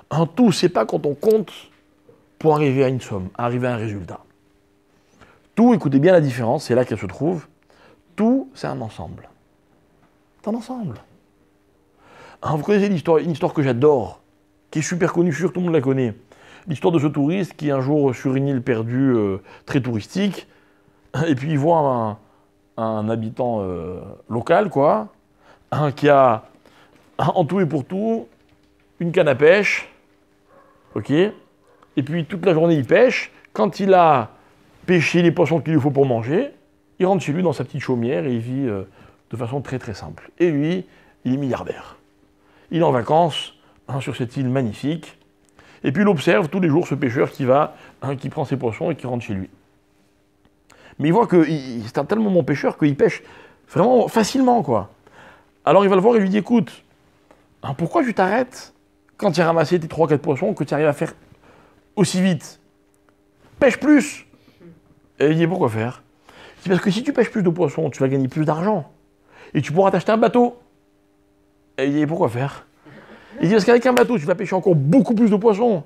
Un tout, c'est pas quand on compte pour arriver à une somme, arriver à un résultat. Tout, écoutez bien la différence, c'est là qu'elle se trouve. Tout, c'est un ensemble. C'est un ensemble. Vous connaissez l'histoire, une histoire que j'adore, qui est super connue, je suis sûr que tout le monde la connaît. L'histoire de ce touriste qui, un jour, sur une île perdue, très touristique, et puis il voit un habitant local, quoi, qui a, en tout et pour tout, une canne à pêche, ok, et puis toute la journée il pêche. Quand il a pêché les poissons qu'il lui faut pour manger, il rentre chez lui dans sa petite chaumière et il vit de façon très très simple. Et lui, il est milliardaire. Il est en vacances sur cette île magnifique. Et puis il observe tous les jours ce pêcheur qui va, qui prend ses poissons et qui rentre chez lui. Mais il voit que c'est un tellement bon pêcheur qu'il pêche vraiment facilement, quoi. Alors il va le voir et lui dit, écoute, pourquoi tu t'arrêtes quand tu as ramassé tes 3-4 poissons que tu arrives à faire aussi vite? Pêche plus. Et il dit, pourquoi faire? C'est parce que si tu pêches plus de poissons, tu vas gagner plus d'argent. Et tu pourras t'acheter un bateau. Et il dit, pourquoi faire? Il dit, parce qu'avec un bateau, tu vas pêcher encore beaucoup plus de poissons.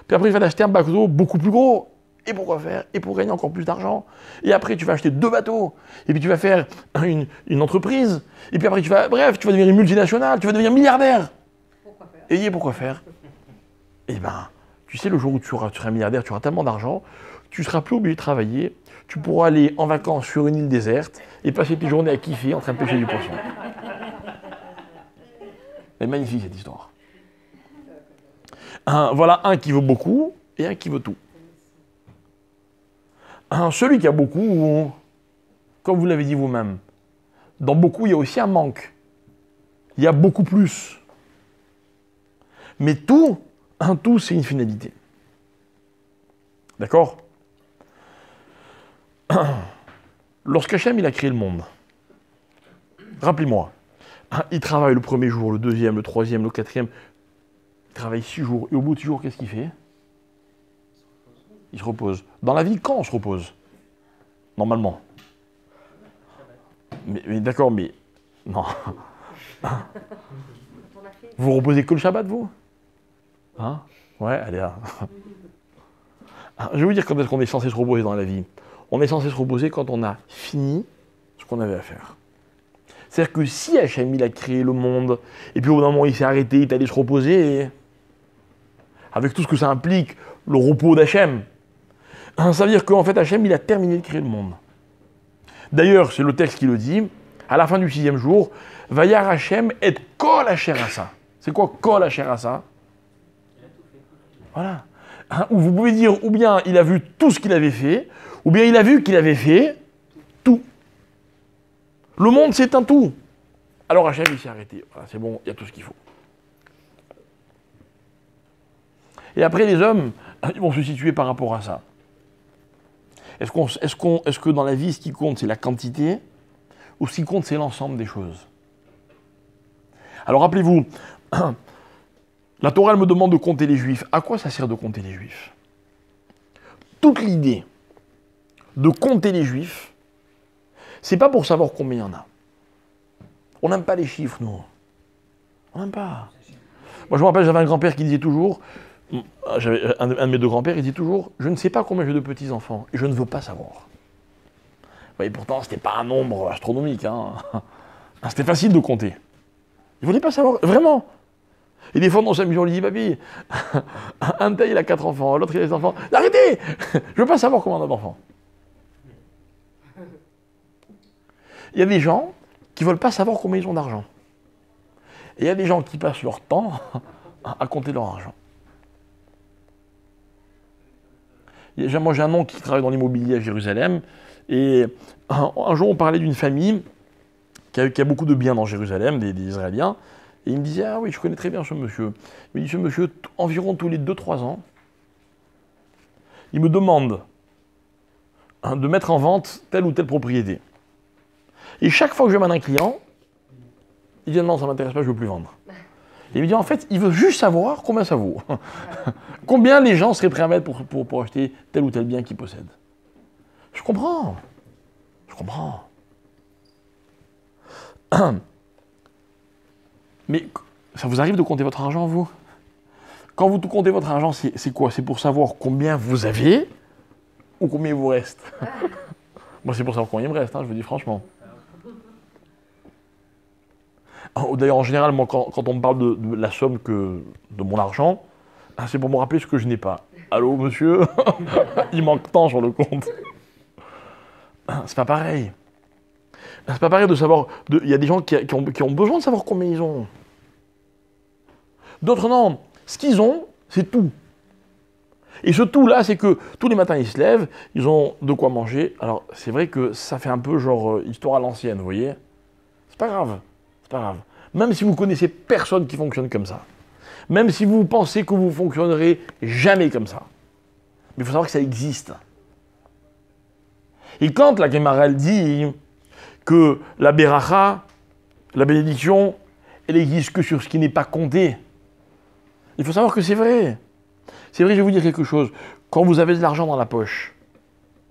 Puis après, tu vas t'acheter un bateau beaucoup plus gros. Et pourquoi faire? Et pour gagner encore plus d'argent. Et après, tu vas acheter 2 bateaux. Et puis tu vas faire une entreprise. Et puis après, tu vas devenir une multinationale. Tu vas devenir milliardaire. Pourquoi faire? Et il dit, pourquoi faire? Eh bien, tu sais, le jour où tu seras milliardaire, tu auras tellement d'argent, tu ne seras plus obligé de travailler. Tu pourras aller en vacances sur une île déserte et passer tes journées à kiffer en train de pêcher du poisson. C'est magnifique cette histoire. Voilà un qui veut beaucoup et un qui veut tout. Celui qui a beaucoup, comme vous l'avez dit vous-même, dans beaucoup, il y a aussi un manque. Il y a beaucoup plus. Mais tout, c'est une finalité. D'accord? Lorsqu'Hachem il a créé le monde, rappelez-moi, il travaille le premier jour, le deuxième, le troisième, le quatrième, il travaille 6 jours, et au bout de 6 jours, qu'est-ce qu'il fait? Il se repose. Dans la vie, quand on se repose? Normalement. Mais d'accord, mais... Non. Vous reposez que le Shabbat, vous? Hein? Ouais, allez là. Je vais vous dire quand est-ce qu'on est censé se reposer dans la vie. On est censé se reposer quand on a fini ce qu'on avait à faire. C'est-à-dire que si Hachem, il a créé le monde, et puis au bout d'un moment, il s'est arrêté, il est allé se reposer, et... avec tout ce que ça implique, le repos d'Hachem, ça veut dire qu'en fait, Hachem, il a terminé de créer le monde. D'ailleurs, c'est le texte qui le dit, à la fin du 6e jour, Vayar Hachem et Kol Asher Asa. C'est quoi Kol Asher Asa? Voilà. Ou vous pouvez dire, ou bien il a vu tout ce qu'il avait fait, ou bien il a vu qu'il avait fait tout. Le monde, c'est un tout. Alors Hachem, il s'est arrêté. Voilà, c'est bon, il y a tout ce qu'il faut. Et après, les hommes, ils vont se situer par rapport à ça. Est-ce que dans la vie, ce qui compte, c'est la quantité, ou ce qui compte, c'est l'ensemble des choses? Alors rappelez-vous, la Torah, elle me demande de compter les Juifs. À quoi ça sert de compter les Juifs? Toute l'idée de compter les Juifs, c'est pas pour savoir combien il y en a. On n'aime pas les chiffres, nous. On n'aime pas. Moi, je me rappelle, j'avais un grand-père qui disait toujours, j'avais un de mes 2 grands-pères, il disait toujours, je ne sais pas combien j'ai de petits-enfants, et je ne veux pas savoir. Et pourtant, c'était pas un nombre astronomique. C'était facile de compter. Il ne voulait pas savoir, vraiment. Et des fois, on s'amuse, on lui dit, papy, un tel, il a 4 enfants, l'autre, il a des enfants. Arrêtez! Je ne veux pas savoir combien on a d'enfants. Il y a des gens qui ne veulent pas savoir combien ils ont d'argent. Et il y a des gens qui passent leur temps à compter leur argent. Moi, j'ai un oncle qui travaille dans l'immobilier à Jérusalem. Et un jour, on parlait d'une famille qui a beaucoup de biens dans Jérusalem, des Israéliens. Et il me disait, ah oui, je connais très bien ce monsieur. Il me dit, ce monsieur, environ tous les 2-3 ans, il me demande de mettre en vente telle ou telle propriété. Et chaque fois que je demande un client, il dit, non, ça ne m'intéresse pas, je ne veux plus vendre. Et il me dit, en fait, il veut juste savoir combien ça vaut. Combien les gens seraient prêts à mettre pour acheter tel ou tel bien qu'ils possèdent. Je comprends. Je comprends. Mais ça vous arrive de compter votre argent, vous? Quand vous comptez votre argent, c'est quoi? C'est pour savoir combien vous avez ou combien il vous reste? Moi, c'est pour savoir combien il me reste, je vous dis franchement. D'ailleurs, en général, moi, quand on me parle de la somme de mon argent, c'est pour me rappeler ce que je n'ai pas. Allô, monsieur? Il manque tant sur le compte. C'est pas pareil. C'est pas pareil de savoir... Il y a des gens qui ont besoin de savoir combien ils ont. D'autres, non. Ce qu'ils ont, c'est tout. Et ce tout-là, c'est que tous les matins, ils se lèvent, ils ont de quoi manger. Alors, c'est vrai que ça fait un peu genre histoire à l'ancienne, vous voyez? C'est pas grave. C'est pas grave. Même si vous connaissez personne qui fonctionne comme ça. Même si vous pensez que vous fonctionnerez jamais comme ça. Mais il faut savoir que ça existe. Et quand la Gemara elle dit que la beracha, la bénédiction, elle n'existe que sur ce qui n'est pas compté, il faut savoir que c'est vrai. C'est vrai, je vais vous dire quelque chose. Quand vous avez de l'argent dans la poche,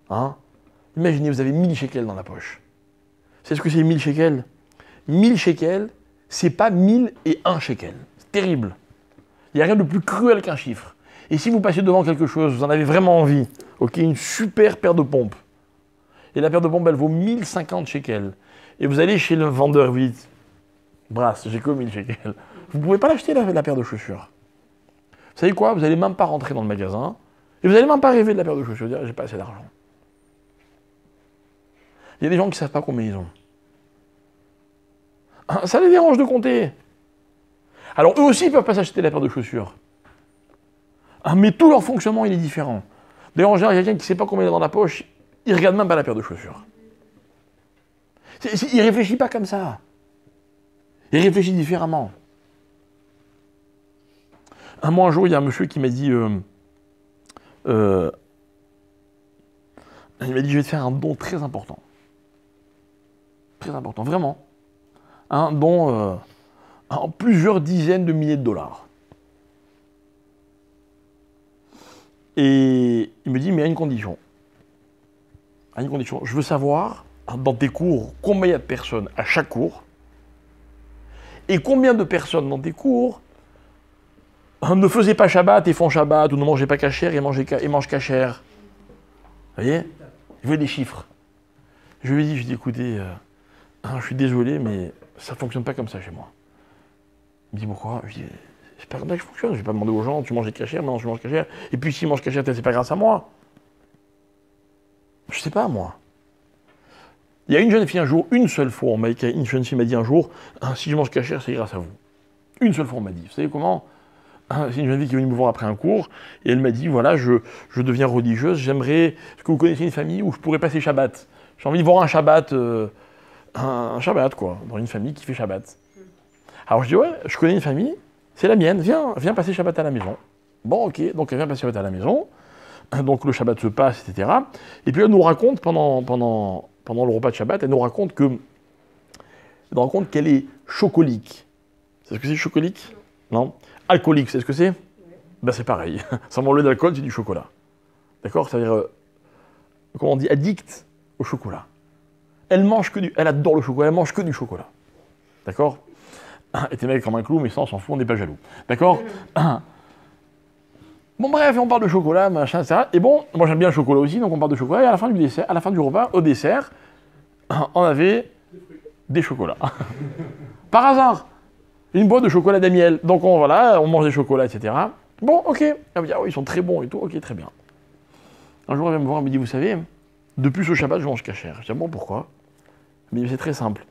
hein, imaginez, vous avez 1000 shekels dans la poche. C'est ce que c'est 1000 shekels? 1000 shekels, c'est pas 1001 shekels. C'est terrible. Il n'y a rien de plus cruel qu'un chiffre. Et si vous passez devant quelque chose, vous en avez vraiment envie, ok, une super paire de pompes, et la paire de pompes, elle vaut 1050 shekels, et vous allez chez le vendeur, vous dites, brasse, j'ai que 1000 shekels. Vous ne pouvez pas l'acheter, la paire de chaussures. Vous savez quoi? Vous n'allez même pas rentrer dans le magasin, et vous n'allez même pas rêver de la paire de chaussures, dire, j'ai pas assez d'argent. Il y a des gens qui ne savent pas combien ils ont. Ça les dérange de compter. Alors eux aussi, ils ne peuvent pas s'acheter la paire de chaussures. Mais tout leur fonctionnement, il est différent. D'ailleurs, en général, quelqu'un qui ne sait pas combien il a dans la poche, il ne regarde même pas la paire de chaussures. Il ne réfléchit pas comme ça. Il réfléchit différemment. Moi, un jour, il y a un monsieur qui m'a dit, il m'a dit, je vais te faire un don très important. Très important, vraiment. Un don en plusieurs dizaines de milliers de dollars. Et il me dit, mais à une condition. À une condition. Je veux savoir, dans tes cours, combien il y a de personnes à chaque cours, et combien de personnes dans tes cours ne faisaient pas Shabbat et font Shabbat, ou ne mangeaient pas kasher et mangent kasher. Vous voyez? Je veux des chiffres. Je lui ai dit, écoutez, je suis désolé, mais ça ne fonctionne pas comme ça chez moi. Il me dit, pourquoi? Je dis, c'est pas comme ça que je fonctionne. Je ne vais pas demander aux gens, tu manges des kasher, maintenant je mange kasher. Et puis s'ils mangent kasher, c'est pas grâce à moi. Je sais pas, moi. Il y a une jeune fille un jour, une seule fois, une jeune fille m'a dit un jour, si je mange kasher, c'est grâce à vous. Une seule fois, on m'a dit. Vous savez comment? C'est une jeune fille qui est venue me voir après un cours, et elle m'a dit, voilà, je deviens religieuse, j'aimerais, est-ce que vous connaissez une famille où je pourrais passer Shabbat? J'ai envie de voir un Shabbat, quoi, dans une famille qui fait Shabbat. Alors je dis, ouais, je connais une famille, c'est la mienne, viens passer Shabbat à la maison. Bon, ok, donc elle vient passer Shabbat à la maison, donc le Shabbat se passe, etc. Et puis elle nous raconte, pendant le repas de Shabbat, elle nous raconte qu'elle est chocolique. C'est ce que c'est, chocolique? Non. Alcoolique, c'est ce que c'est? Ben c'est pareil. Sans manger d'alcool, c'est du chocolat. D'accord? C'est-à-dire, comment on dit, addict au chocolat. Elle adore le chocolat, elle mange que du chocolat. D'accord? Elle était maigre comme un clou, mais ça, on s'en fout, on n'est pas jaloux. D'accord? Bon, bref, on parle de chocolat, machin, etc. Et bon, moi j'aime bien le chocolat aussi, donc on parle de chocolat. Et à la fin du dessert, à la fin du repas, au dessert, on avait des chocolats. Par hasard, une boîte de chocolat d'amiel. Donc on mange des chocolats, etc. Bon, ok. Elle me dit, ah oui, ils sont très bons et tout. Ok, très bien. Un jour, elle vient me voir, elle me dit, vous savez, depuis ce Shabbat, je mange kasher. Je dis, bon, pourquoi? Elle me dit, c'est très simple.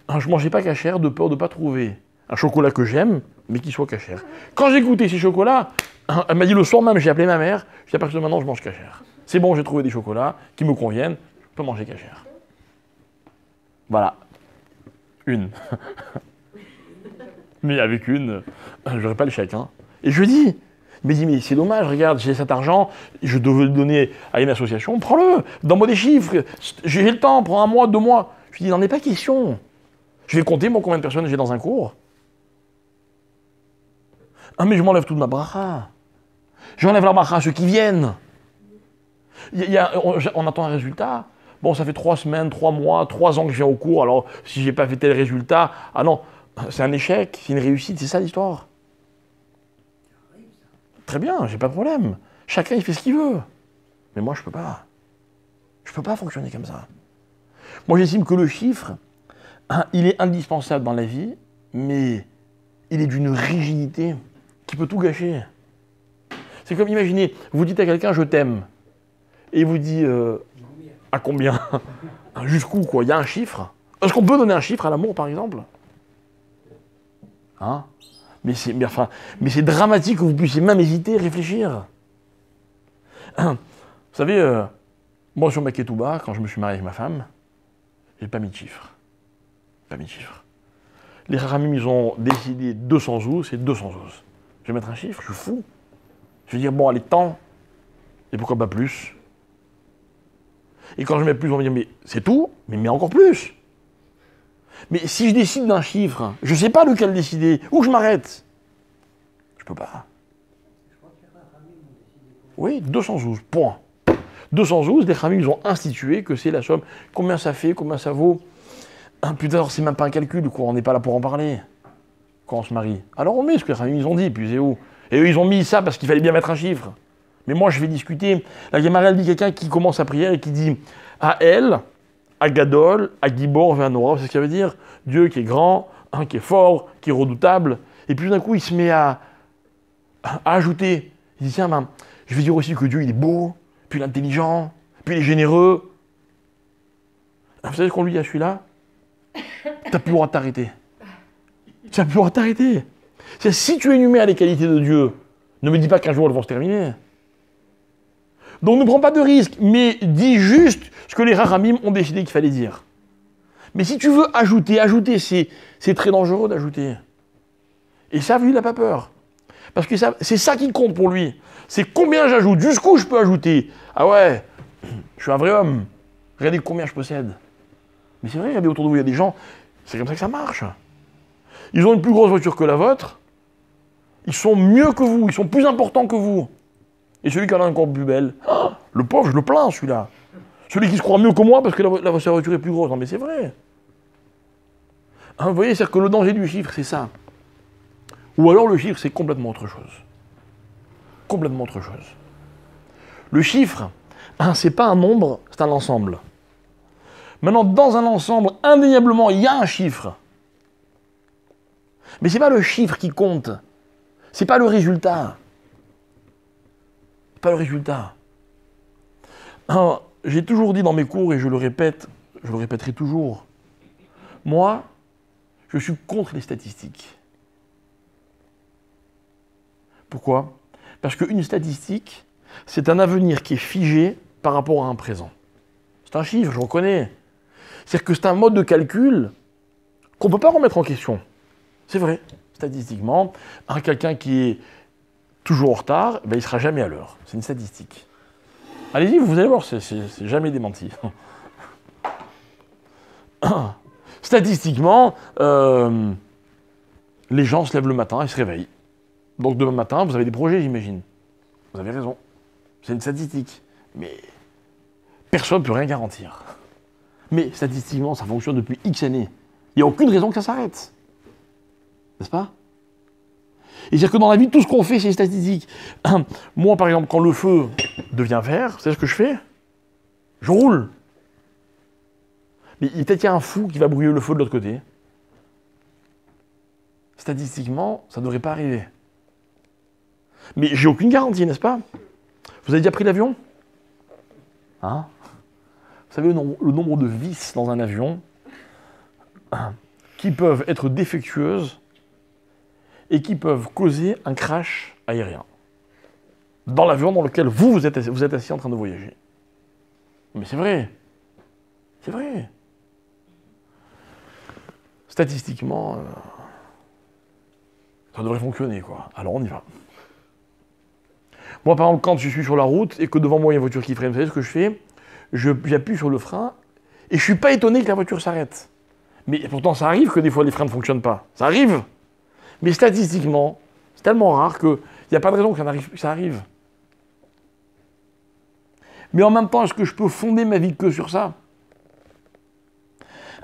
Je ne mangeais pas kasher de peur de ne pas trouver un chocolat que j'aime, mais qui soit kasher. Quand j'ai goûté ces chocolats, elle m'a dit le soir même, j'ai appelé ma mère, je dis à partir de maintenant, je mange kasher. C'est bon, j'ai trouvé des chocolats qui me conviennent, je peux manger kasher. Voilà. Une. Mais avec une, j'aurais pas le chèque. Hein. Et je dis, il me dit, mais c'est dommage, regarde, j'ai cet argent, je devais le donner à une association, prends-le, donne-moi des chiffres, j'ai le temps, prends un mois, 2 mois. Je lui dis, il n'en est pas question. Je vais compter, moi, combien de personnes j'ai dans un cours. Ah, mais je m'enlève toute ma bracha. J'enlève la bracha à ceux qui viennent. On attend un résultat. Bon, ça fait 3 semaines, 3 mois, 3 ans que je viens au cours, alors si j'ai pas fait tel résultat, ah non, c'est un échec, c'est une réussite, c'est ça l'histoire. Très bien, j'ai pas de problème. Chacun, il fait ce qu'il veut. Mais moi, je peux pas. Je peux pas fonctionner comme ça. Moi, j'estime que le chiffre, il est indispensable dans la vie, mais il est d'une rigidité qui peut tout gâcher. C'est comme, imaginez, vous dites à quelqu'un « je t'aime » et il vous dit à combien? Jusqu'où, quoi? Il y a un chiffre? Est-ce qu'on peut donner un chiffre à l'amour, par exemple? Hein? Mais c'est dramatique que vous puissiez même hésiter, réfléchir. Vous savez, moi sur ma ketouba, quand je me suis marié avec ma femme, j'ai pas mis de chiffre. Pas mis de chiffre. Les Chachamim, ils ont décidé 212, c'est 212. Je vais mettre un chiffre, je suis fou. Je vais dire, bon, allez, tant, et pourquoi pas plus? Et quand je mets plus, on va me dire, mais c'est tout, mais encore plus. Mais si je décide d'un chiffre, je ne sais pas lequel décider, où je m'arrête. Je peux pas. Je crois que les Chachamim ont décidé pour Oui, 212, point. 212, les Chachamim, ils ont institué que c'est la somme. Combien ça fait, combien ça vaut? Putain, alors c'est même pas un calcul, quoi. On n'est pas là pour en parler. Quand on se marie. Alors on met ce que les Chachamim, ils ont dit, puis c'est où? Et eux, ils ont mis ça parce qu'il fallait bien mettre un chiffre. Mais moi, je vais discuter. La Gemara, elle dit quelqu'un qui commence sa prière et qui dit à elle, à Gadol, à Gibor, Véanora, c'est ce que ça veut dire. Dieu qui est grand, qui est fort, qui est redoutable. Et puis d'un coup, il se met à ajouter. Il dit tiens, ben, je vais dire aussi que Dieu, il est beau, puis il est intelligent, puis il est généreux. Vous savez ce qu'on lui dit à celui-là? T'as plus le droit de t'arrêter. Tu n'as plus le droit de t'arrêter. C'est si tu énumères les qualités de Dieu, ne me dis pas qu'un jour elles vont se terminer. Donc ne prends pas de risque, mais dis juste ce que les Chachamim ont décidé qu'il fallait dire. Mais si tu veux ajouter, c'est très dangereux d'ajouter. Et ça, lui, il n'a pas peur. Parce que c'est ça qui compte pour lui. C'est combien j'ajoute, jusqu'où je peux ajouter. Ah ouais, je suis un vrai homme. Regardez combien je possède. Mais c'est vrai, regardez autour de vous, il y a des gens, c'est comme ça que ça marche. Ils ont une plus grosse voiture que la vôtre. Ils sont mieux que vous, ils sont plus importants que vous. Et celui qui en a encore plus belle, le pauvre, je le plains, celui-là. Celui qui se croit mieux que moi parce que la voiture est plus grosse. Non mais c'est vrai. Hein, vous voyez, c'est-à-dire que le danger du chiffre, c'est ça. Ou alors le chiffre, c'est complètement autre chose. Complètement autre chose. Le chiffre, c'est pas un nombre, c'est un ensemble. Maintenant, dans un ensemble, indéniablement, il y a un chiffre. Mais c'est pas le chiffre qui compte. C'est pas le résultat. Pas le résultat. J'ai toujours dit dans mes cours, et je le répète, je le répéterai toujours, moi, je suis contre les statistiques. Pourquoi? Parce qu'une statistique, c'est un avenir qui est figé par rapport à un présent. C'est un chiffre, je reconnais. C'est-à-dire que c'est un mode de calcul qu'on ne peut pas remettre en question. C'est vrai, statistiquement, quelqu'un qui est toujours en retard, il ne sera jamais à l'heure. C'est une statistique. Allez-y, vous allez voir, c'est jamais démenti. Statistiquement, les gens se lèvent le matin et se réveillent. Donc demain matin, vous avez des projets, j'imagine. Vous avez raison. C'est une statistique. Mais personne ne peut rien garantir. Mais statistiquement, ça fonctionne depuis X années. Il n'y a aucune raison que ça s'arrête. N'est-ce pas? Et c'est-à-dire que dans la vie, tout ce qu'on fait, c'est statistique. Moi, par exemple, quand le feu devient vert, c'est ce que je fais? Je roule. Mais peut-être qu'il y a un fou qui va brouiller le feu de l'autre côté. Statistiquement, ça ne devrait pas arriver. Mais j'ai aucune garantie, n'est-ce pas? Vous avez déjà pris l'avion? Hein? Vous savez le nombre de vis dans un avion qui peuvent être défectueuses et qui peuvent causer un crash aérien dans l'avion dans lequel vous êtes assis en train de voyager. Mais c'est vrai. C'est vrai. Statistiquement, ça devrait fonctionner, quoi. Alors on y va. Moi, par exemple, quand je suis sur la route et que devant moi il y a une voiture qui freine, vous savez ce que je fais? J'appuie sur le frein et je suis pas étonné que la voiture s'arrête. Mais pourtant, ça arrive que des fois les freins ne fonctionnent pas. Ça arrive. Mais statistiquement, c'est tellement rare qu'il n'y a pas de raison que ça arrive. Mais en même temps, est-ce que je peux fonder ma vie que sur ça?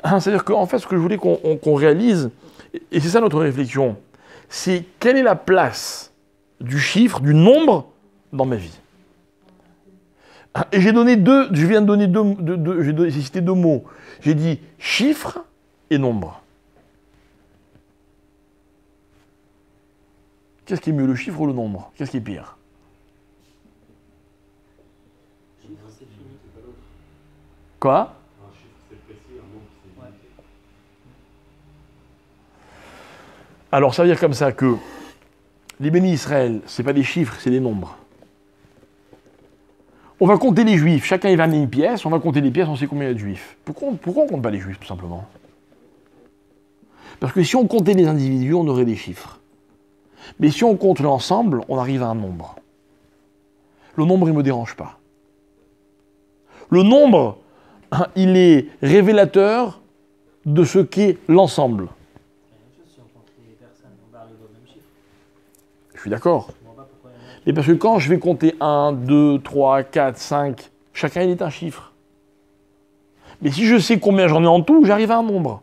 C'est-à-dire qu'en fait, ce que je voulais qu'on réalise, et c'est ça notre réflexion, c'est quelle est la place du chiffre, du nombre dans ma vie. Et j'ai cité deux mots. J'ai dit chiffre et nombre. Qu'est-ce qui est mieux, le chiffre ou le nombre? Qu'est-ce qui est pire? Chiffre, c'est fini, c'est pas l'autre. Quoi? Un chiffre, c'est précis, un nombre, c'est limité. Alors ça veut dire comme ça que les bénis Israël, c'est pas des chiffres, c'est des nombres. On va compter les juifs, chacun il va amener une pièce, on va compter les pièces, on sait combien il y a de juifs. Pourquoi on ne compte pas les juifs, tout simplement? Parce que si on comptait les individus, on aurait des chiffres. Mais si on compte l'ensemble, on arrive à un nombre. Le nombre, il ne me dérange pas. Le nombre, il est révélateur de ce qu'est l'ensemble. Si on compte les personnes, on va arriver au même chiffre. Je suis d'accord. Je comprends pas pourquoi il y en a- Mais parce que quand je vais compter 1, 2, 3, 4, 5, chacun il est un chiffre. Mais si je sais combien j'en ai en tout, j'arrive à un nombre.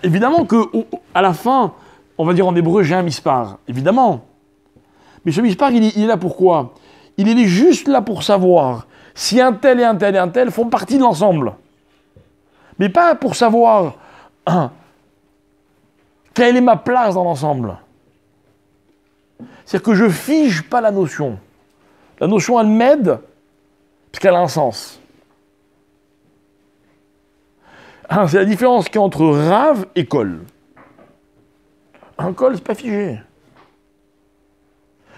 Évidemment qu'à la fin, on va dire en hébreu, j'ai un mispar. Évidemment. Mais ce mispar, il est là pourquoi? Il est juste là pour savoir si un tel et un tel et un tel font partie de l'ensemble. Mais pas pour savoir quelle est ma place dans l'ensemble. C'est-à-dire que je fige pas la notion. La notion, elle m'aide parce qu'elle a un sens. C'est la différence qu'il y a entre rave et col. Un col, c'est pas figé.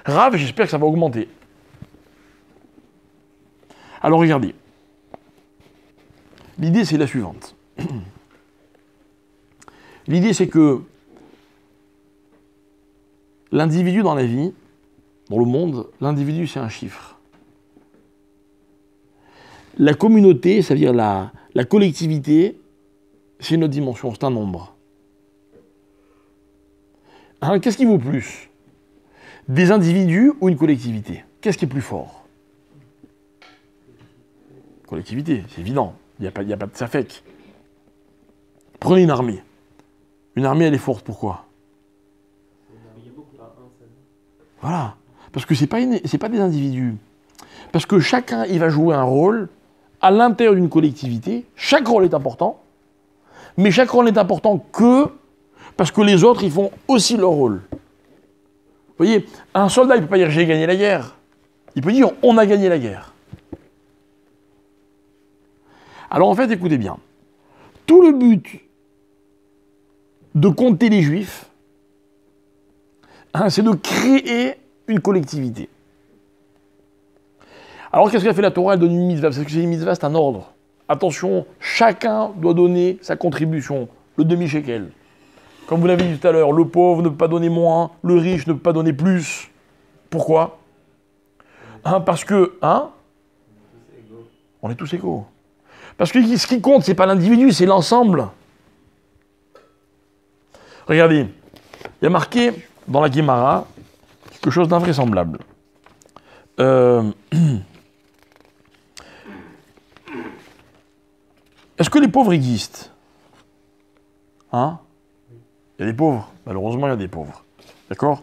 Rave, j'espère que ça va augmenter. Alors regardez. L'idée, c'est la suivante. L'idée, c'est que l'individu dans la vie, dans le monde, l'individu, c'est un chiffre. La communauté, c'est-à-dire la collectivité, c'est une autre dimension, c'est un nombre. Qu'est-ce qui vaut plus? Des individus ou une collectivité? Qu'est-ce qui est plus fort? Collectivité, c'est évident. Il n'y a pas de safek. Prenez une armée. Une armée, elle est forte. Pourquoi? Voilà. Parce que c'est pas des individus. Parce que chacun, il va jouer un rôle à l'intérieur d'une collectivité. Chaque rôle est important. Mais chaque rôle n'est important que parce que les autres, ils font aussi leur rôle. Vous voyez, un soldat, il ne peut pas dire « j'ai gagné la guerre ». Il peut dire « on a gagné la guerre ». Alors en fait, écoutez bien. Tout le but de compter les Juifs, c'est de créer une collectivité. Alors qu'est-ce qu'a fait la Torah? Elle donne une mitzvah. Parce que c'est une mitzvah, c'est un ordre. Attention, chacun doit donner sa contribution, le demi-shekel. Comme vous l'avez dit tout à l'heure, le pauvre ne peut pas donner moins, le riche ne peut pas donner plus. Pourquoi? Parce que, on est tous égaux. Parce que ce qui compte, c'est pas l'individu, c'est l'ensemble. Regardez, il y a marqué dans la Guémara quelque chose d'invraisemblable. Est-ce que les pauvres existent? Il y a des pauvres. Malheureusement, il y a des pauvres. D'accord?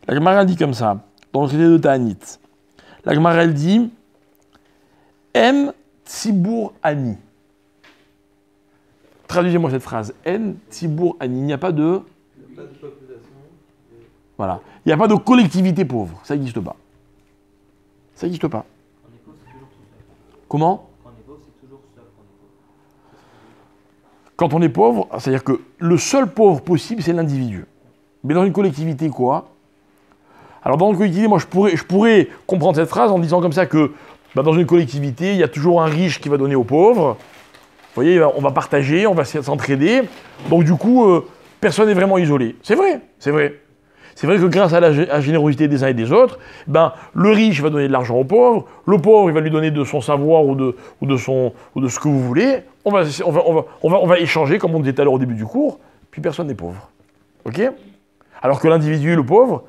La Gemara dit comme ça, dans le traité de Ta'anit. La Gemara, elle dit Em Tzibur Ani. Traduisez-moi cette phrase. Em Tzibur Ani. Il n'y a pas de... Pas de population. Voilà. Il n'y a pas de collectivité pauvre. Ça n'existe pas. Ça n'existe pas. Quand on est pauvre, c'est toujours tout seul. Comment? Quand on est pauvre, c'est toujours seul quand on est pauvre. Quand on est pauvre, c'est-à-dire que le seul pauvre possible, c'est l'individu. Mais dans une collectivité, quoi? Alors dans une collectivité, moi, je pourrais comprendre cette phrase en disant comme ça que dans une collectivité, il y a toujours un riche qui va donner aux pauvres. Vous voyez, on va partager, on va s'entraider. Donc du coup, personne n'est vraiment isolé. C'est vrai, c'est vrai. C'est vrai que grâce à la générosité des uns et des autres, le riche va donner de l'argent au pauvre, le pauvre il va lui donner de son savoir ou de ce que vous voulez. On va échanger, comme on disait tout à l'heure au début du cours, puis personne n'est pauvre. Ok? Alors que l'individu, le pauvre,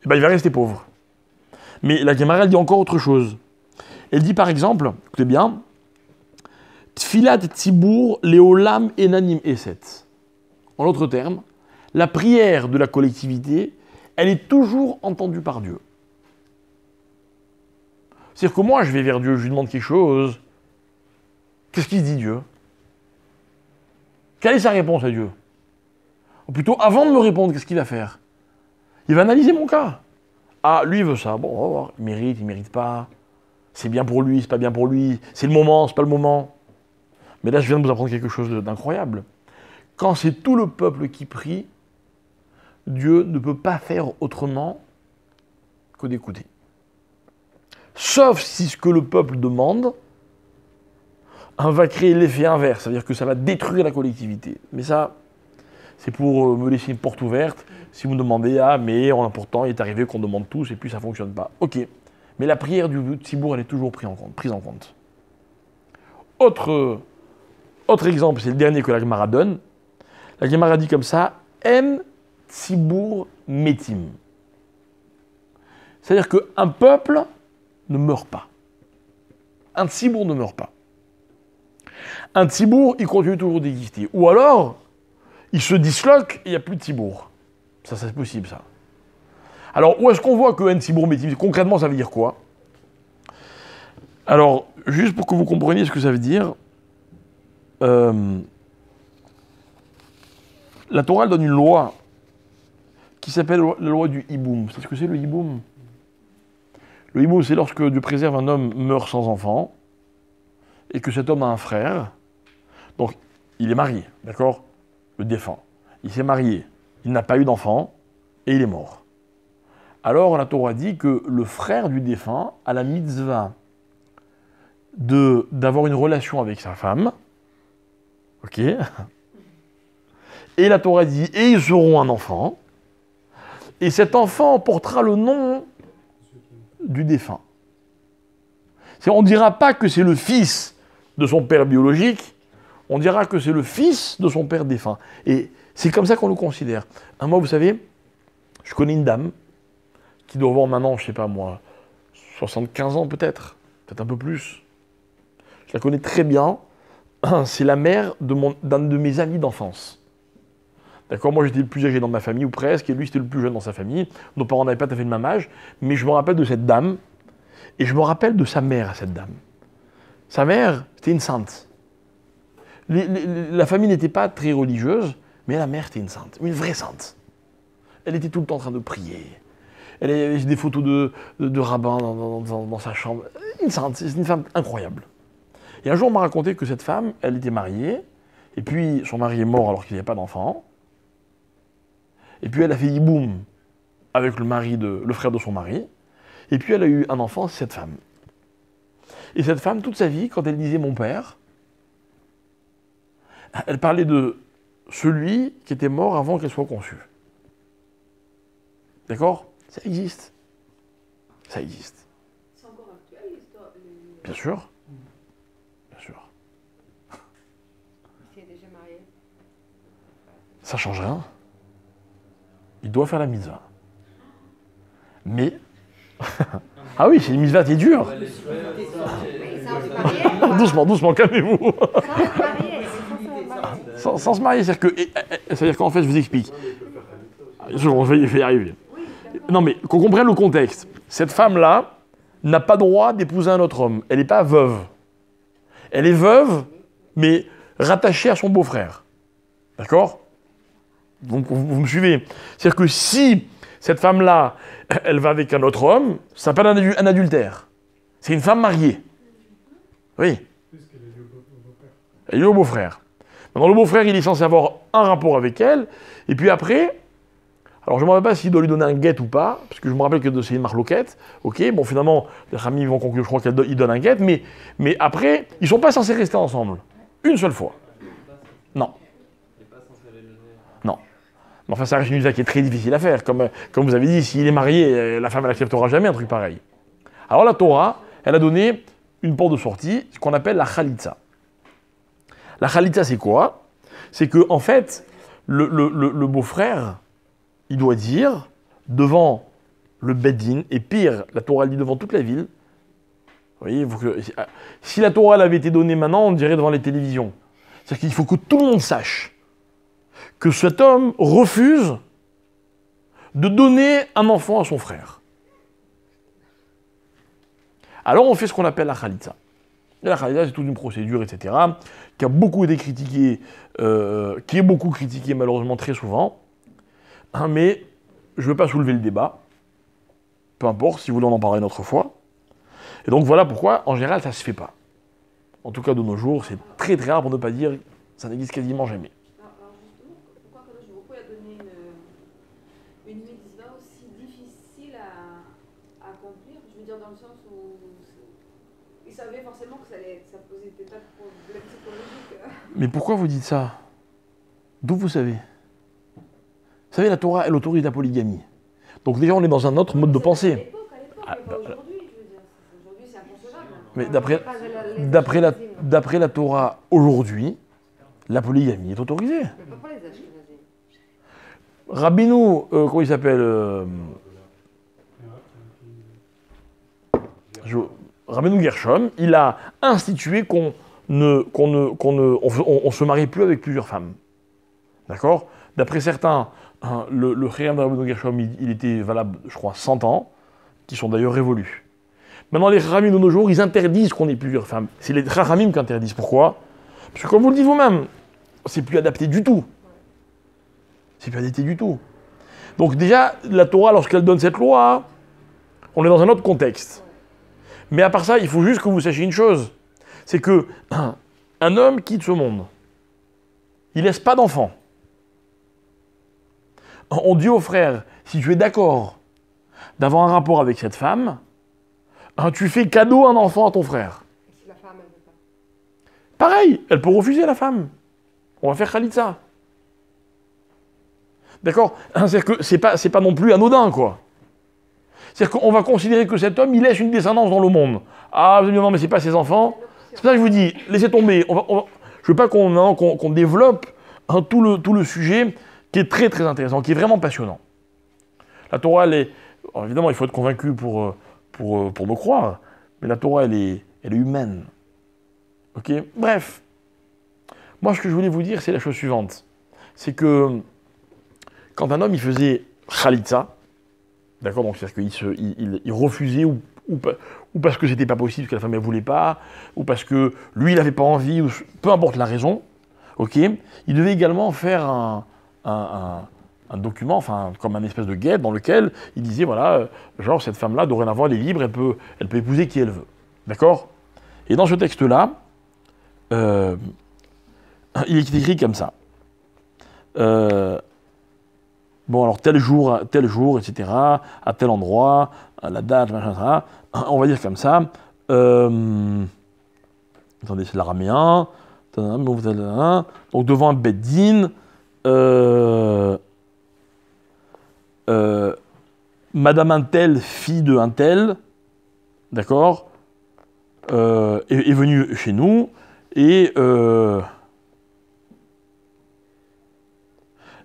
il va rester pauvre. Mais la Gemara, elle dit encore autre chose. Elle dit par exemple, écoutez bien, Tfilat Tzibur Leolam Enanim Eset. En d'autres termes, la prière de la collectivité, elle est toujours entendue par Dieu. C'est-à-dire que moi, je vais vers Dieu, je lui demande quelque chose. Qu'est-ce qu'il dit Dieu? Quelle est sa réponse à Dieu? Ou plutôt, avant de me répondre, qu'est-ce qu'il va faire? Il va analyser mon cas. Ah, lui, il veut ça. Bon, on va voir. Il mérite pas. C'est bien pour lui, c'est pas bien pour lui. C'est le moment, c'est pas le moment. Mais là, je viens de vous apprendre quelque chose d'incroyable. Quand c'est tout le peuple qui prie, Dieu ne peut pas faire autrement que d'écouter. Sauf si ce que le peuple demande va créer l'effet inverse, c'est-à-dire que ça va détruire la collectivité. Mais ça, c'est pour me laisser une porte ouverte. Si vous me demandez, ah, mais pourtant, il est arrivé qu'on demande tous et puis ça ne fonctionne pas. Ok, mais la prière du Tzibour, elle est toujours prise en compte. Autre exemple, c'est le dernier que la Gemara donne. La Gemara dit comme ça, En Tzibour Metim. C'est-à-dire qu'un peuple ne meurt pas. Un Tzibour ne meurt pas. Un Tzibour, il continue toujours d'exister. Ou alors, il se disloque et il n'y a plus de Tzibour. Ça, c'est possible, ça. Alors, où est-ce qu'on voit que En Tzibour Metim, concrètement, ça veut dire quoi? Alors, juste pour que vous compreniez ce que ça veut dire, la Torah donne une loi qui s'appelle la loi du hiboum. C'est ce que c'est le hiboum? Le hiboum, c'est lorsque Dieu préserve un homme meurt sans enfant et que cet homme a un frère. Donc, il est marié, d'accord? Le défunt. Il s'est marié, il n'a pas eu d'enfant et il est mort. Alors, la Torah dit que le frère du défunt a la mitzvah d'avoir une relation avec sa femme. Ok? Et la Torah dit, et ils auront un enfant, et cet enfant portera le nom du défunt. On ne dira pas que c'est le fils de son père biologique, on dira que c'est le fils de son père défunt. Et c'est comme ça qu'on le considère. Moi, vous savez, je connais une dame qui doit avoir maintenant, je ne sais pas moi, 75 ans peut-être un peu plus. Je la connais très bien. C'est la mère d'un de mes amis d'enfance. D'accord, moi j'étais le plus âgé dans ma famille, ou presque, et lui c'était le plus jeune dans sa famille. Nos parents n'avaient pas tout à fait le même âge, mais je me rappelle de cette dame, et je me rappelle de sa mère, cette dame. Sa mère, c'était une sainte. La famille n'était pas très religieuse, mais la mère était une sainte, une vraie sainte. Elle était tout le temps en train de prier. Elle avait des photos de rabbins dans sa chambre. Une sainte, c'est une femme incroyable. Et un jour, on m'a raconté que cette femme, elle était mariée, et puis son mari est mort alors qu'il n'y avait pas d'enfant. Et puis elle a fait hiboum avec le frère de son mari. Et puis elle a eu un enfant, c'est cette femme. Et cette femme, toute sa vie, quand elle disait mon père, elle parlait de celui qui était mort avant qu'elle soit conçue. D'accord? Ça existe. Ça existe. C'est encore actuel l'histoire. Bien sûr. Bien sûr. Il s'est déjà marié. Ça change rien. Il doit faire la mitzvah. Mais... ah oui, c'est une mitzvah, t'es dur. Mais sans se marier. Doucement, calmez-vous. Sans se marier. Sans se marier, c'est-à-dire qu'en fait, je vous explique. On va y arriver. Non, mais qu'on comprenne le contexte. Cette femme-là n'a pas droit d'épouser un autre homme. Elle n'est pas veuve. Elle est veuve, mais rattachée à son beau-frère. D'accord? Donc, vous me suivez. C'est-à-dire que si cette femme-là, elle va avec un autre homme, ça s'appelle un adultère. C'est une femme mariée. Oui. Elle est liée au beau-frère. Maintenant, le beau-frère, il est censé avoir un rapport avec elle, et puis après, alors je ne me rappelle pas s'il doit lui donner un guet ou pas, parce que je me rappelle que c'est une marloquette. Ok, bon, finalement, les amis vont conclure, je crois qu'il donne un guet, mais après, ils ne sont pas censés rester ensemble. Une seule fois. Non. Non. Mais enfin, ça reste une mitzvah qui est très difficile à faire. Comme vous avez dit, s'il est marié, la femme, elle n'acceptera jamais un truc pareil. Alors la Torah, elle a donné une porte de sortie, ce qu'on appelle la chalitza. La chalitza, c'est quoi? C'est que, en fait, le beau-frère, il doit dire, devant le Beddin, et pire, la Torah, elle dit devant toute la ville. Vous voyez, si la Torah elle avait été donnée maintenant, on dirait devant les télévisions. C'est-à-dire qu'il faut que tout le monde sache que cet homme refuse de donner un enfant à son frère. Alors on fait ce qu'on appelle la khalitza. Et la khalitza, c'est toute une procédure, etc., qui a beaucoup été critiquée, qui est beaucoup critiquée malheureusement très souvent. Mais je ne veux pas soulever le débat. Peu importe, si vous voulez en parler une autre fois. Et donc voilà pourquoi, en général, ça ne se fait pas. En tout cas, de nos jours, c'est très très rare pour ne pas dire ça n'existe quasiment jamais. Alors justement, pourquoi Kadosh Baruch Hu a donné une mitzvah aussi difficile à accomplir? Je veux dire dans le sens où il savait forcément que ça posait des tas de problèmes psychologiques. Mais pourquoi vous dites ça? D'où vous savez? Vous savez, la Torah, elle autorise la polygamie. Donc déjà, on est dans un autre mode de pensée. À l'époque, mais pas aujourd'hui, je veux dire. Aujourd'hui, c'est inconcevable. Mais On n'est pas d'après la Torah, aujourd'hui, la polygamie est autorisée. Mais pas pour les Ashkénazim. Rabbeinu, comment il s'appelle Rabbeinu Gershom, il a institué qu'on se marie plus avec plusieurs femmes. D'accord? D'après certains, hein, le Chayam de Rabbeinu Gershom, il était valable, je crois, 100 ans, qui sont d'ailleurs révolus. Maintenant, les Chachamim de nos jours, ils interdisent qu'on ait plusieurs femmes. C'est les Chachamim qui interdisent. Pourquoi? Parce que comme vous le dites vous-même, c'est plus adapté du tout. C'est plus adapté du tout. Donc déjà, la Torah, lorsqu'elle donne cette loi, on est dans un autre contexte. Mais à part ça, il faut juste que vous sachiez une chose. C'est que un homme quitte ce monde. Il ne laisse pas d'enfant. On dit au frère, si tu es d'accord d'avoir un rapport avec cette femme, tu fais cadeau un enfant à ton frère. Et si la femme, elle veut pas. Pareil, elle peut refuser la femme. On va faire khalitsa. D'accord? C'est-à-dire que c'est pas non plus anodin, quoi. C'est-à-dire qu'on va considérer que cet homme, il laisse une descendance dans le monde. Ah, vous allez me dire, non, mais c'est pas ses enfants. C'est pour ça que je vous dis, laissez tomber. Je veux pas qu'on développe tout le sujet qui est très très intéressant, qui est vraiment passionnant. La Torah, elle est... Alors, évidemment, il faut être convaincu pour me croire, mais la Torah, elle est humaine. Ok? Bref. Moi, ce que je voulais vous dire, c'est la chose suivante. C'est que quand un homme, il faisait khalitsa, d'accord, donc c'est-à-dire qu'il refusait ou parce que c'était pas possible, que la femme ne voulait pas, ou parce que lui, il n'avait pas envie, ou peu importe la raison, ok, il devait également faire un document, enfin, comme un espèce de guide dans lequel il disait, voilà, genre, cette femme-là, dorénavant, elle est libre, elle peut épouser qui elle veut. D'accord? Et dans ce texte-là, il est écrit comme ça. Bon, alors tel jour, etc., à tel endroit, à la date, machin, etc. On va dire comme ça. Attendez, c'est l'araméen. Donc devant un beddin, Madame un tel, fille de un tel, d'accord, est venue chez nous et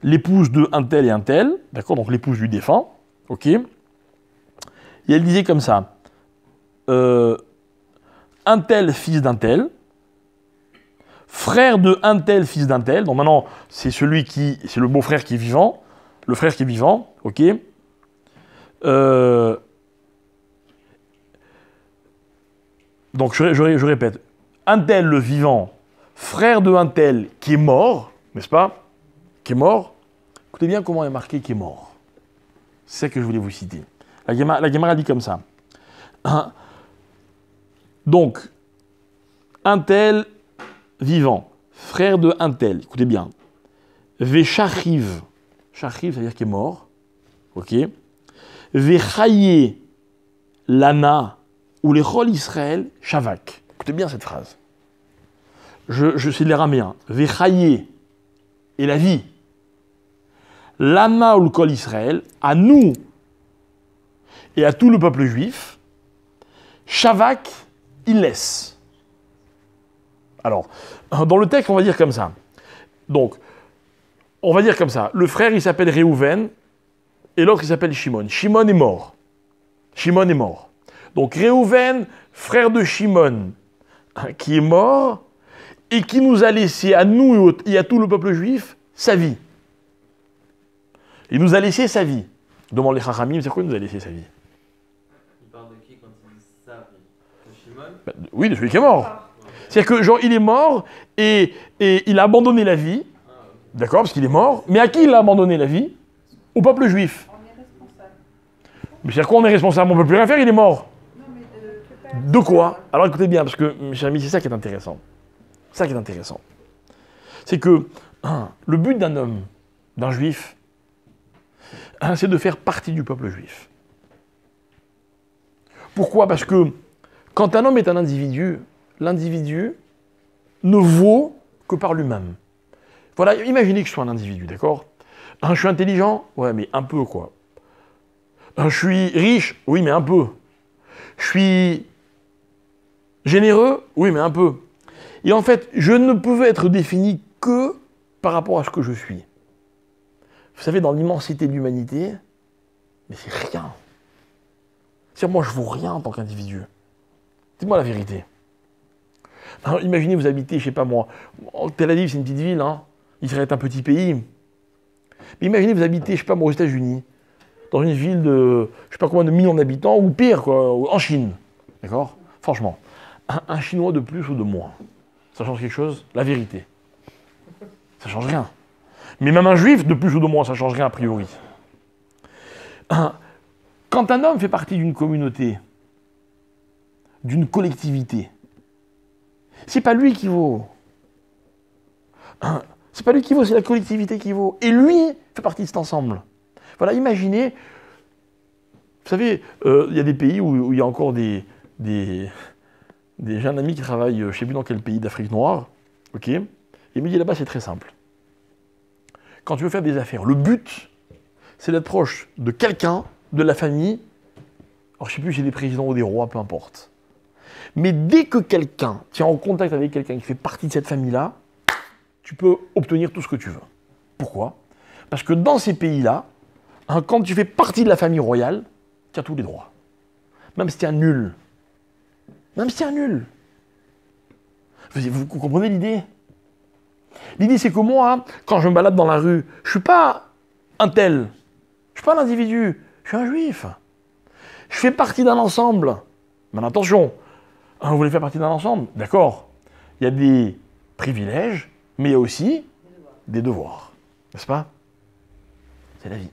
l'épouse de un tel et un tel, d'accord, donc l'épouse du défunt, ok, et elle disait comme ça, un tel fils d'un tel, frère de un tel fils d'un tel, donc maintenant c'est le beau-frère qui est vivant, le frère qui est vivant, ok, donc je répète, un tel le vivant, frère de un tel qui est mort, n'est-ce pas? Qui est mort. Écoutez bien comment est marqué qui est mort. C'est ça que je voulais vous citer. La Gemara dit comme ça. Donc, un tel vivant, frère de un tel, écoutez bien. Veshachiv, shachiv, c'est-à-dire qui est mort. Ok. Vechaye lana ou les chol Israël shavak. Écoutez bien cette phrase. C'est de l'araméen. Vechaye et la vie. Lana ou le kol Israël, à nous et à tout le peuple juif, Shavak, il laisse. Alors, dans le texte, on va dire comme ça. Donc, on va dire comme ça. Le frère, il s'appelle Réhouven, et l'autre, il s'appelle Shimon. Shimon est mort. Shimon est mort. Donc, Réhouven, frère de Shimon, qui est mort, et qui nous a laissé, à nous et à tout le peuple juif, sa vie. Il nous a laissé sa vie. Demande les Chachamim, c'est quoi il nous a laissé sa vie? Il parle de qui quand il dit sa vie? De Shimon? Oui, de celui qui est mort. C'est-à-dire que, genre, il est mort et il a abandonné la vie, d'accord, parce qu'il est mort, mais à qui il a abandonné la vie? Au peuple juif. On est responsable. Mais c'est-à-dire quoi on est responsable? On ne peut plus rien faire, il est mort. Non, mais De quoi? Alors écoutez bien, parce que, mes chers amis, c'est ça qui est intéressant. C'est ça qui est intéressant. C'est que le but d'un homme, d'un juif, c'est de faire partie du peuple juif. Pourquoi? Parce que Quand un homme est un individu, l'individu ne vaut que par lui-même. Voilà, imaginez que je sois un individu, d'accord? Je suis intelligent? Ouais, mais un peu, quoi. Je suis riche? Oui, mais un peu. Je suis généreux? Oui, mais un peu. Et en fait, je ne peux être défini que par rapport à ce que je suis. Vous savez, dans l'immensité de l'humanité, mais c'est rien. C'est-à-dire, moi, je vaux rien en tant qu'individu. Dites-moi la vérité. Alors, imaginez, vous habitez, je sais pas moi, Tel Aviv, c'est une petite ville, hein. Israël est un petit pays. Mais imaginez, vous habitez, je sais pas moi, aux États-Unis, dans une ville de, je sais pas combien de millions d'habitants, ou pire, quoi, en Chine. D'accord? Franchement, un Chinois de plus ou de moins, ça change quelque chose? La vérité. Ça change rien. Mais même un Juif, de plus ou de moins, ça change rien a priori. Quand un homme fait partie d'une communauté, d'une collectivité, c'est pas lui qui vaut. C'est pas lui qui vaut, c'est la collectivité qui vaut. Et lui fait partie de cet ensemble. Voilà, imaginez, vous savez, il y a des pays où il y a encore des jeunes amis qui travaillent, je ne sais plus dans quel pays d'Afrique noire, ok? Et il me dit là-bas, c'est très simple. Quand tu veux faire des affaires, le but, c'est d'être proche de quelqu'un, de la famille, alors je ne sais plus si c'est des présidents ou des rois, peu importe. Mais dès que quelqu'un tient en contact avec quelqu'un qui fait partie de cette famille-là, tu peux obtenir tout ce que tu veux. Pourquoi? Parce que dans ces pays-là, quand tu fais partie de la famille royale, tu as tous les droits. Même si tu es un nul. Même si tu es un nul. Vous comprenez l'idée? L'idée, c'est que moi, quand je me balade dans la rue, je ne suis pas un tel. Je ne suis pas un individu. Je suis un juif. Je fais partie d'un ensemble. Mais attention, vous voulez faire partie d'un ensemble? D'accord. Il y a des privilèges, mais il y a aussi des devoirs. N'est-ce pas? C'est la vie.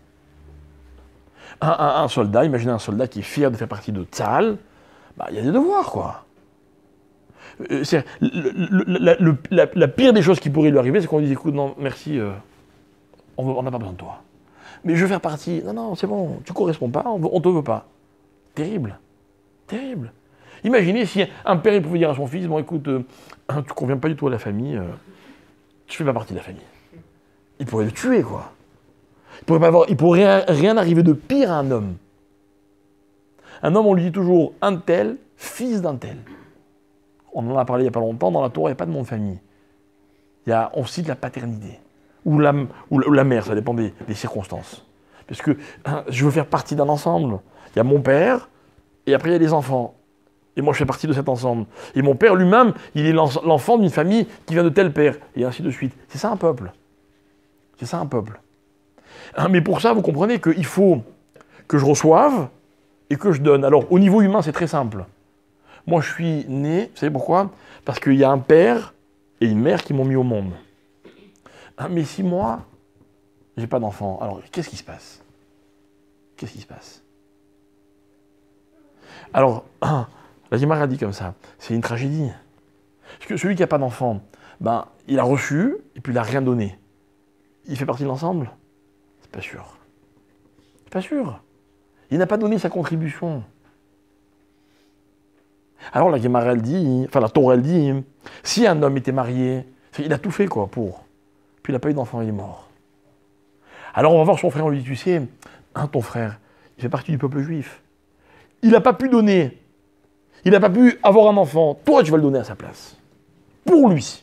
Un soldat, imaginez un soldat qui est fier de faire partie de Tzahal, bah, il y a des devoirs, quoi. La pire des choses qui pourrait lui arriver, c'est qu'on lui dit, écoute, non, merci, on n'a pas besoin de toi. Mais je veux faire partie, non, c'est bon, tu ne corresponds pas, on ne te veut pas. Terrible, terrible. Imaginez si un père il pouvait dire à son fils, bon écoute, tu ne conviens pas du tout à la famille, tu ne fais pas partie de la famille. Il pourrait le tuer, quoi. Il pourrait rien arriver de pire à un homme. Un homme, on lui dit toujours un tel, fils d'un tel. On en a parlé il n'y a pas longtemps, dans la Torah, il n'y a pas de nom de famille. On cite la paternité. Ou la mère, ça dépend des circonstances. Parce que je veux faire partie d'un ensemble. Il y a mon père, et après il y a les enfants. Et moi je fais partie de cet ensemble. Et mon père lui-même, il est l'enfant d'une famille qui vient de tel père, et ainsi de suite. C'est ça un peuple. C'est ça un peuple. Mais pour ça, vous comprenez qu'il faut que je reçoive et que je donne. Alors, au niveau humain, c'est très simple. Moi, je suis né, vous savez pourquoi? Parce qu'il y a un père et une mère qui m'ont mis au monde. Mais si moi, j'ai pas d'enfant, alors qu'est-ce qui se passe? Qu'est-ce qui se passe? Alors, la Gemara a dit comme ça, c'est une tragédie. Parce que celui qui n'a pas d'enfant, ben, il a reçu et puis il n'a rien donné. Il fait partie de l'ensemble? C'est pas sûr. C'est pas sûr. Il n'a pas donné sa contribution. Alors la Gemara, elle dit, enfin la Torah, elle dit, si un homme était marié, il a tout fait quoi pour. Puis il n'a pas eu d'enfant, il est mort. Alors on va voir son frère, on lui dit, tu sais, ton frère, il fait partie du peuple juif. Il n'a pas pu donner. Il n'a pas pu avoir un enfant. Toi, tu vas le donner à sa place. Pour lui.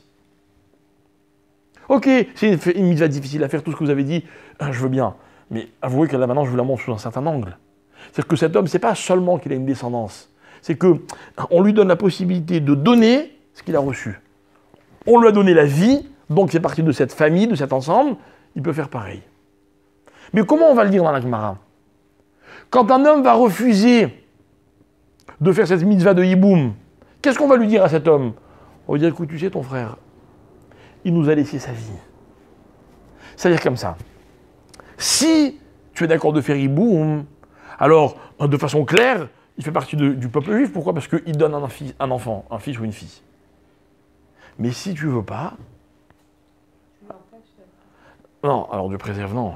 Ok, c'est une mitzvah difficile à faire, tout ce que vous avez dit, je veux bien. Mais avouez que là maintenant, je vous la montre sous un certain angle. C'est-à-dire que cet homme, c'est pas seulement qu'il a une descendance, c'est qu'on lui donne la possibilité de donner ce qu'il a reçu. On lui a donné la vie, donc c'est parti de cette famille, de cet ensemble, il peut faire pareil. Mais comment on va le dire dans la Gemara? Quand un homme va refuser de faire cette mitzvah de Yiboum, qu'est-ce qu'on va lui dire à cet homme? On va lui dire, écoute, tu sais, ton frère, il nous a laissé sa vie. C'est-à-dire comme ça. Si tu es d'accord de faire Yiboum, alors, de façon claire, il fait partie du peuple juif. Pourquoi? Parce qu'il donne un enfant, un fils ou une fille. Mais si tu veux pas... Non, alors Dieu préserve, non.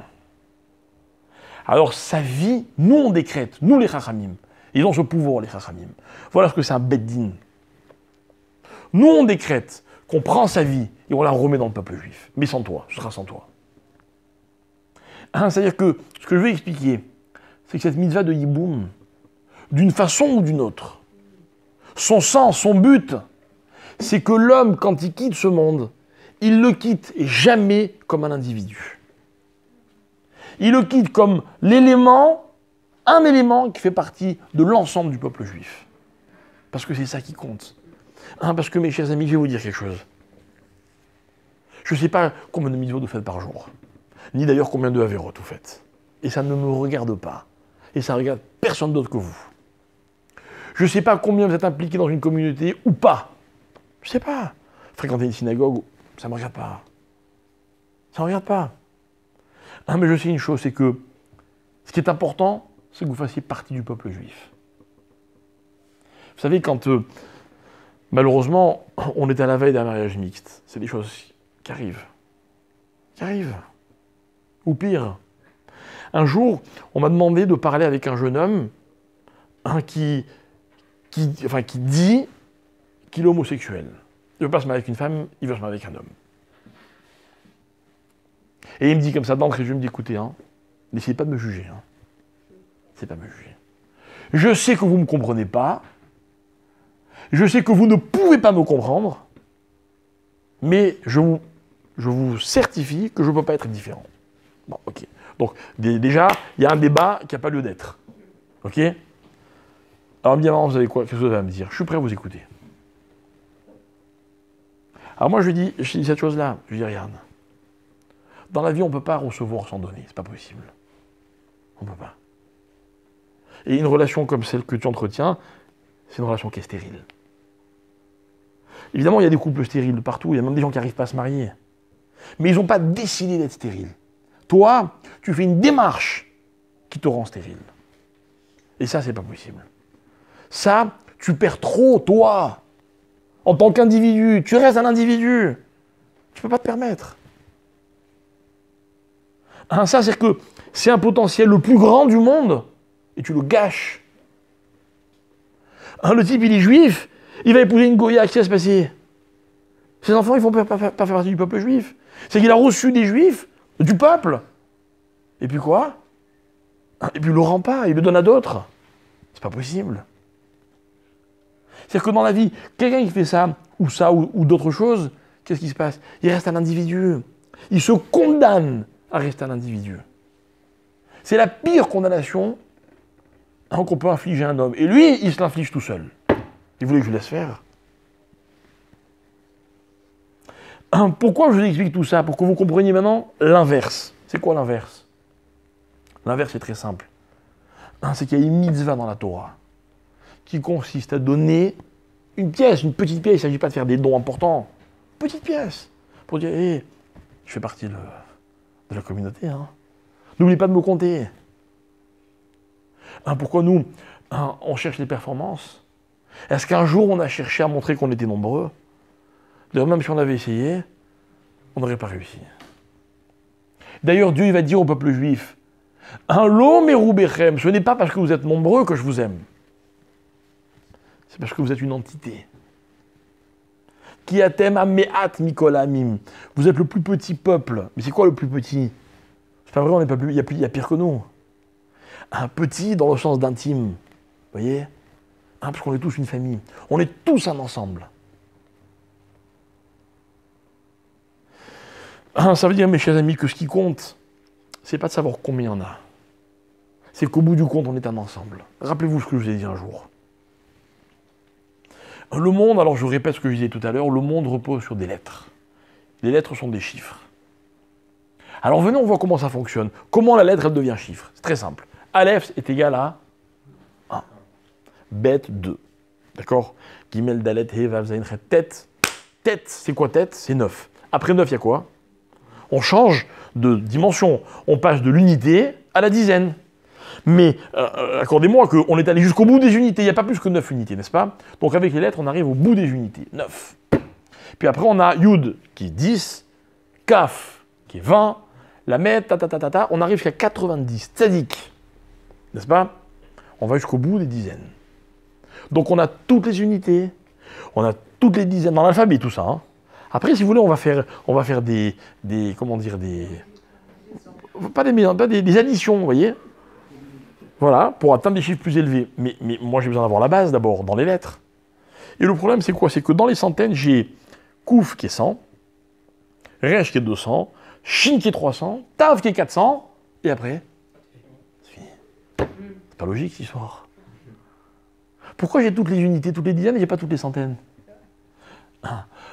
Alors sa vie, nous on décrète, nous les Chachamim. Ils ont ce pouvoir, les Chachamim. Voilà ce que c'est un Beth Din. Nous, on décrète qu'on prend sa vie et on la remet dans le peuple juif. Mais sans toi, ce sera sans toi. Hein, c'est-à-dire que ce que je vais expliquer, c'est que cette mitzvah de Yiboum, d'une façon ou d'une autre, son sens, son but, c'est que l'homme, quand il quitte ce monde, il le quitte jamais comme un individu. Il le quitte comme l'élément, un élément qui fait partie de l'ensemble du peuple juif. Parce que c'est ça qui compte. Hein, parce que mes chers amis, je vais vous dire quelque chose. Je ne sais pas combien de mitzvot vous faites par jour, ni d'ailleurs combien de averot vous faites. Et ça ne me regarde pas. Et ça ne regarde personne d'autre que vous. Je ne sais pas combien vous êtes impliqués dans une communauté ou pas. Je ne sais pas. Fréquenter une synagogue, ça ne me regarde pas. Ça ne me regarde pas. Hein, mais je sais une chose, c'est que ce qui est important, c'est que vous fassiez partie du peuple juif. Vous savez, quand malheureusement, on est à la veille d'un mariage mixte, c'est des choses qui arrivent. Qui arrivent. Ou pire. Un jour, on m'a demandé de parler avec un jeune homme qui dit qu'il est homosexuel. Il ne veut pas se marier avec une femme, il veut se marier avec un homme. Et il me dit comme ça d'entrée, je me dis écoutez, n'essayez pas de me juger. N'essayez pas de me juger. Je sais que vous ne me comprenez pas. Je sais que vous ne pouvez pas me comprendre. Mais je vous certifie que je ne peux pas être différent. Bon, ok. Donc, déjà, il y a un débat qui n'a pas lieu d'être. Ok ? Alors, bien avant, vous savez quoi ? Qu'est-ce que vous allez me dire ? Je suis prêt à vous écouter. Alors moi, je dis cette chose-là. Je dis, regarde. Dans la vie, on ne peut pas recevoir sans donner. C'est pas possible. On ne peut pas. Et une relation comme celle que tu entretiens, c'est une relation qui est stérile. Évidemment, il y a des couples stériles partout. Il y a même des gens qui n'arrivent pas à se marier. Mais ils n'ont pas décidé d'être stériles. Toi, tu fais une démarche qui te rend stérile. Et ça, c'est pas possible. Ça, tu perds trop, toi. En tant qu'individu, tu restes un individu. Tu ne peux pas te permettre. Ça, c'est que c'est un potentiel le plus grand du monde et tu le gâches. Le type, il est juif, il va épouser une goya, qu'est-ce qui va se passer ? Ses enfants, ils ne vont pas faire partie du peuple juif. C'est qu'il a reçu des juifs, du peuple. Et puis quoi ? Et puis il ne le rend pas, il le donne à d'autres. C'est pas possible. C'est-à-dire que dans la vie, quelqu'un qui fait ça ou d'autres choses, qu'est-ce qui se passe ? Il reste un individu. Il se condamne à rester un individu. C'est la pire condamnation qu'on peut infliger à un homme. Et lui, il se l'inflige tout seul. Il voulait que je laisse faire. Pourquoi je vous explique tout ça ? Pour que vous compreniez maintenant l'inverse. C'est quoi l'inverse ? L'inverse est très simple. C'est qu'il y a une mitzvah dans la Torah qui consiste à donner une pièce, une petite pièce. Il ne s'agit pas de faire des dons importants. Petite pièce. Pour dire, je fais partie de la communauté. N'oubliez pas de me compter. Pourquoi nous, on cherche les performances ? Est-ce qu'un jour, on a cherché à montrer qu'on était nombreux ? D'ailleurs, même si on avait essayé, on n'aurait pas réussi. D'ailleurs, Dieu il va dire au peuple juif, Lo meru bechem, ce n'est pas parce que vous êtes nombreux que je vous aime. C'est parce que vous êtes une entité. Ki atem ameat mikol amim. Vous êtes le plus petit peuple. Mais c'est quoi le plus petit ? C'est pas vrai, on n'est pas plus. Il y a pire que nous. Un petit dans le sens d'intime. Vous voyez ? Parce qu'on est tous une famille. On est tous un ensemble. Ça veut dire, mes chers amis, que ce qui compte, c'est pas de savoir combien il y en a. C'est qu'au bout du compte, on est un ensemble. Rappelez-vous ce que je vous ai dit un jour. Le monde, alors je répète ce que je disais tout à l'heure, le monde repose sur des lettres. Les lettres sont des chiffres. Alors venez, on voit comment ça fonctionne. Comment la lettre, elle devient chiffre. C'est très simple. Aleph est égal à 1. Bet, 2. D'accord ? Gimel, Dalet, He, Vav, Zayin, Chet, Tet. Tet, c'est quoi Tet ? C'est 9. Après 9, il y a quoi ? On change de dimension. On passe de l'unité à la dizaine. Mais accordez-moi qu'on est allé jusqu'au bout des unités. Il n'y a pas plus que 9 unités, n'est-ce pas ? Donc avec les lettres, on arrive au bout des unités. 9. Puis après, on a Yud qui est 10, Kaf qui est 20, Lamed, on arrive jusqu'à 90. Tzadik. N'est-ce pas ? on va jusqu'au bout des dizaines. Donc on a toutes les unités, on a toutes les dizaines dans l'alphabet, tout ça. Hein. Après, si vous voulez, on va faire des comment dire, des additions, vous voyez. Voilà, pour atteindre des chiffres plus élevés. Mais moi, j'ai besoin d'avoir la base d'abord, dans les lettres. Et le problème, c'est quoi? C'est que dans les centaines, j'ai Kouf qui est 100, Resh qui est 200, Shin qui est 300, Tav qui est 400, et après, c'est fini. C'est pas logique, cette histoire. Pourquoi j'ai toutes les unités, toutes les dizaines, et j'ai pas toutes les centaines?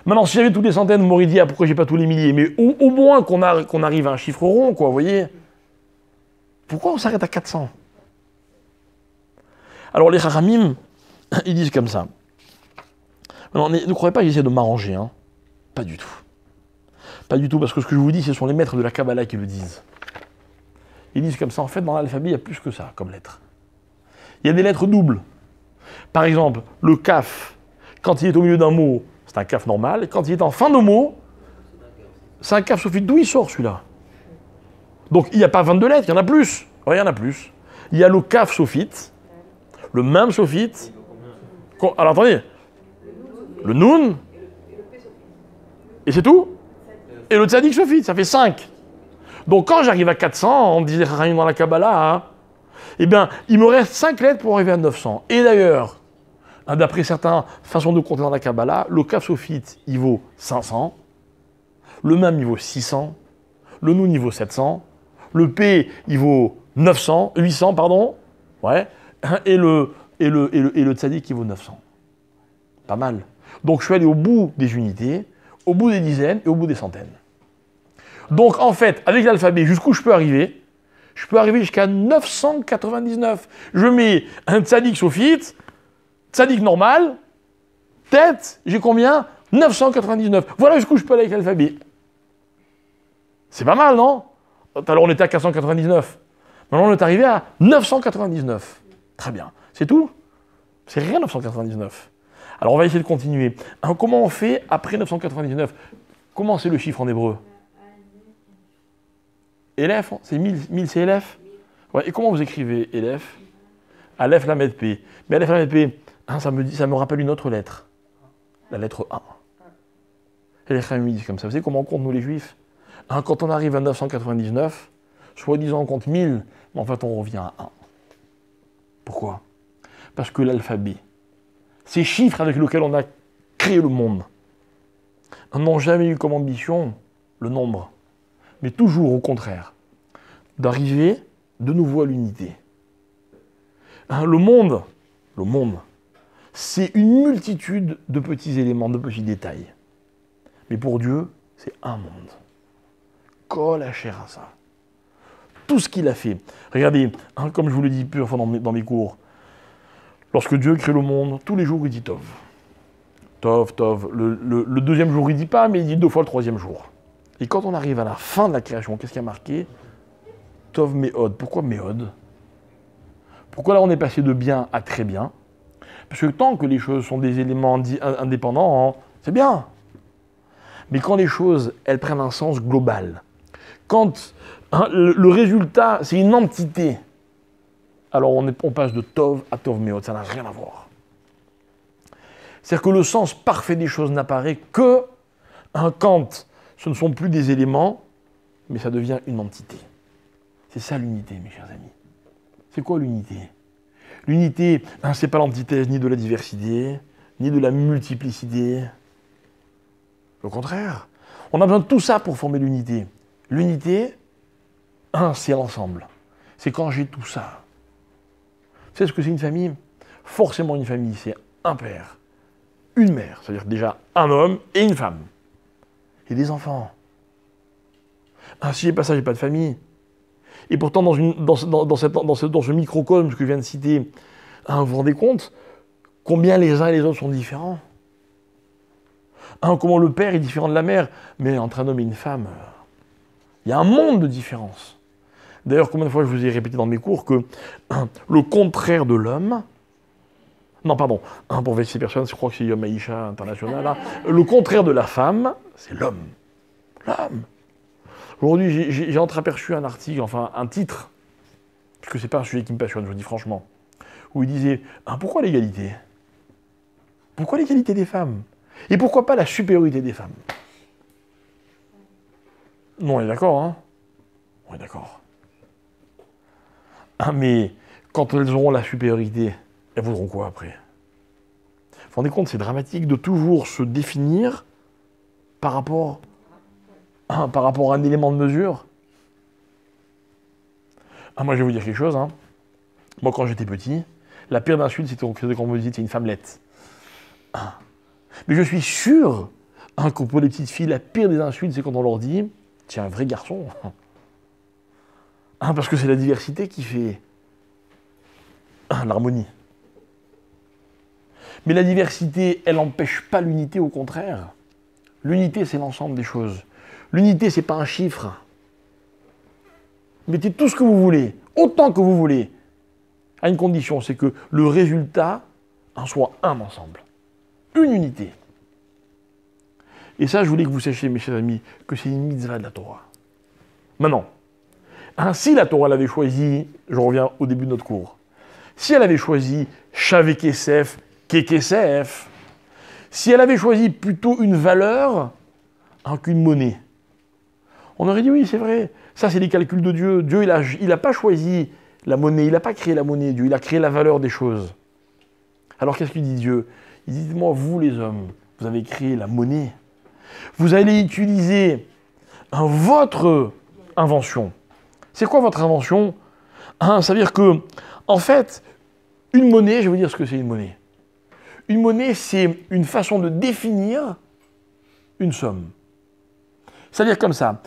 Maintenant, si j'avais toutes les centaines, vous m'auriez dit, ah, pourquoi j'ai pas tous les milliers? Mais au moins qu'on arrive à un chiffre rond, quoi, vous voyez? Pourquoi on s'arrête à 400? Alors, les Chachamim, ils disent comme ça. Maintenant, ne croyez pas que j'essaie de m'arranger, hein. Pas du tout. Pas du tout, parce que ce que je vous dis, ce sont les maîtres de la Kabbalah qui le disent. Ils disent comme ça, en fait, dans l'alphabet, il y a plus que ça, comme lettres. Il y a des lettres doubles. Par exemple, le kaf, quand il est au milieu d'un mot, c'est un kaf normal, et quand il est en fin de mot, c'est un kaf sophite. D'où il sort, celui-là? Donc, il n'y a pas 22 lettres, il y en a plus. Oui, il y en a plus. Il y a le kaf sophite, le même sophite. Alors, attendez. Le noun, et c'est tout. Et le tzadik sophite, ça fait 5. Donc quand j'arrive à 400, on disait rien dans la Kabbalah, hein, eh bien, il me reste 5 lettres pour arriver à 900. Et d'ailleurs, hein, d'après certaines façons de compter dans la Kabbalah, le kaf sophite, il vaut 500, le même, il vaut 600, le noun, il vaut 700, le p, il vaut 800, pardon, ouais, et le tzadik, il vaut 900. Pas mal. Donc je suis allé au bout des unités, au bout des dizaines et au bout des centaines. Donc en fait, avec l'alphabet, jusqu'où je peux arriver? Je peux arriver jusqu'à 999. Je mets un tzadik sophite, tzadik normal, tête, j'ai combien? 999. Voilà jusqu'où je peux aller avec l'alphabet. C'est pas mal, non? Alors on était à 499. Maintenant on est arrivé à 999. Très bien. C'est tout? C'est rien 999. Alors on va essayer de continuer. Alors, comment on fait après 999? Comment c'est le chiffre en hébreu? Elef, c'est 1000 c'est Elef? Ouais, et comment vous écrivez Elef? Aleph Lamed P. Mais Aleph Lamed P, hein, ça me rappelle une autre lettre. La lettre 1. Et les Chachamim disent comme ça. Vous savez comment on compte nous les Juifs? Hein, quand on arrive à 999, soi-disant on compte 1000, mais en fait on revient à 1. Pourquoi? Parce que l'alphabet, ces chiffres avec lesquels on a créé le monde, n'ont jamais eu comme ambition le nombre, mais toujours au contraire, d'arriver de nouveau à l'unité. Le monde, c'est une multitude de petits éléments, de petits détails. Mais pour Dieu, c'est un monde. Kol Asher Asa. Tout ce qu'il a fait. Regardez, hein, comme je vous le dis plusieurs fois dans mes cours, lorsque Dieu crée le monde, tous les jours il dit Tov. Tov, Tov. Le deuxième jour il dit pas, mais il dit 2 fois le troisième jour. Et quand on arrive à la fin de la création, qu'est-ce qu'il y a marqué? Tov Méhod. Pourquoi Méhod? Pourquoi là on est passé de bien à très bien? Parce que tant que les choses sont des éléments indépendants, hein, c'est bien. Mais quand les choses, elles prennent un sens global, quand hein, le résultat, c'est une entité, alors on passe de Tov à Tov Méhod, ça n'a rien à voir. C'est-à-dire que le sens parfait des choses n'apparaît que hein, quand ce ne sont plus des éléments, mais ça devient une entité. C'est ça l'unité, mes chers amis. C'est quoi l'unité? L'unité, hein, c'est pas l'antithèse ni de la diversité, ni de la multiplicité. Au contraire, on a besoin de tout ça pour former l'unité. L'unité, c'est l'ensemble. C'est quand j'ai tout ça. Vous savez ce que c'est une famille? Forcément une famille, c'est un père, une mère, c'est-à-dire déjà un homme et une femme. Et des enfants. Si j'ai pas ça, j'ai pas de famille. Et pourtant, dans ce microcosme que je viens de citer, hein, vous vous rendez compte combien les uns et les autres sont différents? Hein, comment le père est différent de la mère, mais entre un homme et une femme, il y a un monde de différence. D'ailleurs, combien de fois je vous ai répété dans mes cours que le contraire de l'homme, non pardon, pour vexer personne, je crois que c'est Yom Haïcha international, hein, le contraire de la femme, c'est l'homme. L'homme. Aujourd'hui, j'ai entreaperçu un article, enfin un titre, parce que c'est pas un sujet qui me passionne, je vous dis franchement. où il disait pourquoi l'égalité? Pourquoi l'égalité des femmes? Et pourquoi pas la supériorité des femmes? Non, on est d'accord, hein? On est d'accord. Mais quand elles auront la supériorité, elles voudront quoi après? Vous vous rendez compte, c'est dramatique de toujours se définir par rapport à un élément de mesure. Moi, je vais vous dire quelque chose. Hein. Moi, quand j'étais petit, la pire d'insulte, c'était qu'on me disait t'es une femmelette. Mais je suis sûr que pour les petites filles, la pire des insultes, c'est quand on leur dit t'es un vrai garçon. Parce que c'est la diversité qui fait l'harmonie. Mais la diversité, elle n'empêche pas l'unité, au contraire. L'unité, c'est l'ensemble des choses. L'unité, c'est pas un chiffre. Mettez tout ce que vous voulez, autant que vous voulez, à une condition, c'est que le résultat en soit un ensemble. Une unité. Et ça, je voulais que vous sachiez, mes chers amis, que c'est une mitzvah de la Torah. Maintenant, si la Torah l'avait choisi, je reviens au début de notre cours, si elle avait choisi Shavé Kesef, Kekesef, si elle avait choisi plutôt une valeur qu'une monnaie, on aurait dit oui, c'est vrai, ça c'est les calculs de Dieu. Dieu, il n'a pas choisi la monnaie, il n'a pas créé la monnaie, Dieu, il a créé la valeur des choses. Alors qu'est-ce qu'il dit Dieu? Il dit, moi, vous les hommes, vous avez créé la monnaie. Vous allez utiliser votre invention. C'est quoi votre invention? Ça veut dire que, en fait, une monnaie, je vais vous dire ce que c'est une monnaie. Une monnaie, c'est une façon de définir une somme. C'est-à-dire comme ça.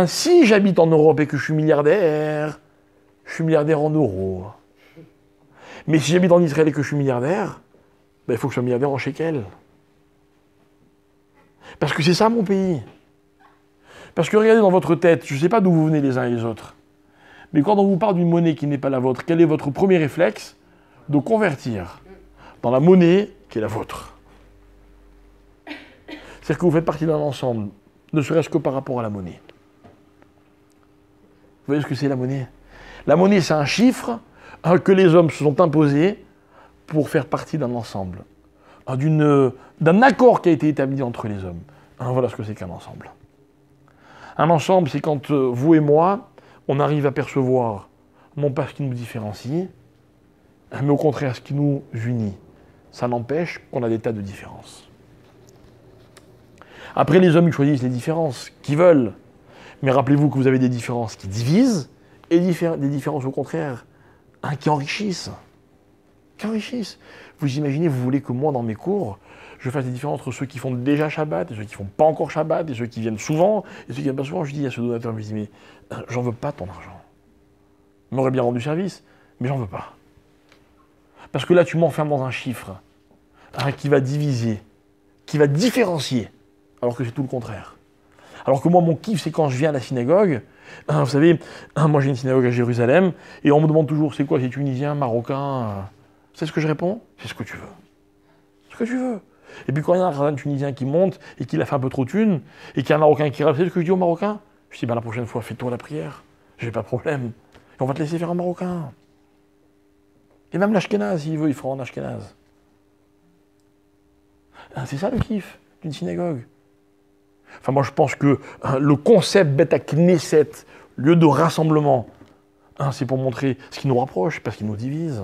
Si j'habite en Europe et que je suis milliardaire en euros. Mais si j'habite en Israël et que je suis milliardaire, il faut que je sois milliardaire en shekel. Parce que c'est ça mon pays. Parce que regardez dans votre tête, je ne sais pas d'où vous venez les uns et les autres, mais quand on vous parle d'une monnaie qui n'est pas la vôtre, quel est votre premier réflexe? De convertir dans la monnaie qui est la vôtre. C'est-à-dire que vous faites partie d'un ensemble, ne serait-ce que par rapport à la monnaie. Vous voyez ce que c'est la monnaie? La monnaie, c'est un chiffre que les hommes se sont imposés pour faire partie d'un ensemble, d'un accord qui a été établi entre les hommes. Voilà ce que c'est qu'un ensemble. Un ensemble, c'est quand vous et moi, on arrive à percevoir non pas ce qui nous différencie, mais au contraire ce qui nous unit. Ça n'empêche qu'on a des tas de différences. Après, les hommes, ils choisissent les différences qu'ils veulent. Mais rappelez-vous que vous avez des différences qui divisent et des différences, au contraire, qui enrichissent. Vous imaginez, vous voulez que moi, dans mes cours, je fasse des différences entre ceux qui font déjà Shabbat et ceux qui ne font pas encore Shabbat et ceux qui viennent souvent et ceux qui viennent pas souvent. Je dis à ce donateur, je dis, mais j'en veux pas ton argent. Il m'aurait bien rendu service, mais j'en veux pas. Parce que là, tu m'enfermes dans un chiffre qui va diviser, qui va différencier, alors que c'est tout le contraire. Alors que moi, mon kiff, c'est quand je viens à la synagogue. Vous savez, moi j'ai une synagogue à Jérusalem, et on me demande toujours, c'est quoi, c'est tunisien, marocain? C'est ce que je réponds? C'est ce que tu veux. Ce que tu veux. Et puis quand il y a un rabbin tunisien qui monte, et qu'il a fait un peu trop de thunes, et qu'il y a un marocain qui rêve, c'est ce que je dis au marocain? Je dis, la prochaine fois, fais-toi la prière. J'ai pas de problème. Et on va te laisser faire un marocain. Et même l'ashkénaze, s'il veut, il fera en ashkénaze. C'est ça le kiff d'une synagogue. Enfin, moi, je pense que le concept Beth Knesset, lieu de rassemblement, c'est pour montrer ce qui nous rapproche, pas ce qui nous divise.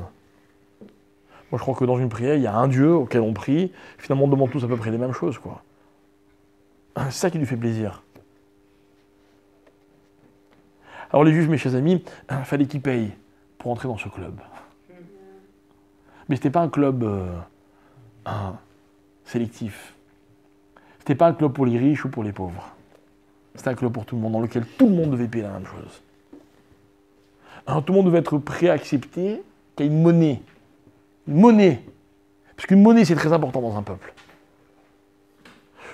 Moi, je crois que dans une prière, il y a un Dieu auquel on prie. Finalement, on demande tous à peu près les mêmes choses, quoi. C'est ça qui lui fait plaisir. Alors, les Juifs, mes chers amis, il fallait qu'ils payent pour entrer dans ce club. Mais ce n'était pas un club sélectif. Ce n'était pas un club pour les riches ou pour les pauvres. C'était un club pour tout le monde, dans lequel tout le monde devait payer la même chose. Alors, tout le monde devait être prêt à accepter qu'il y a une monnaie. Une monnaie. Parce qu'une monnaie, c'est très important dans un peuple.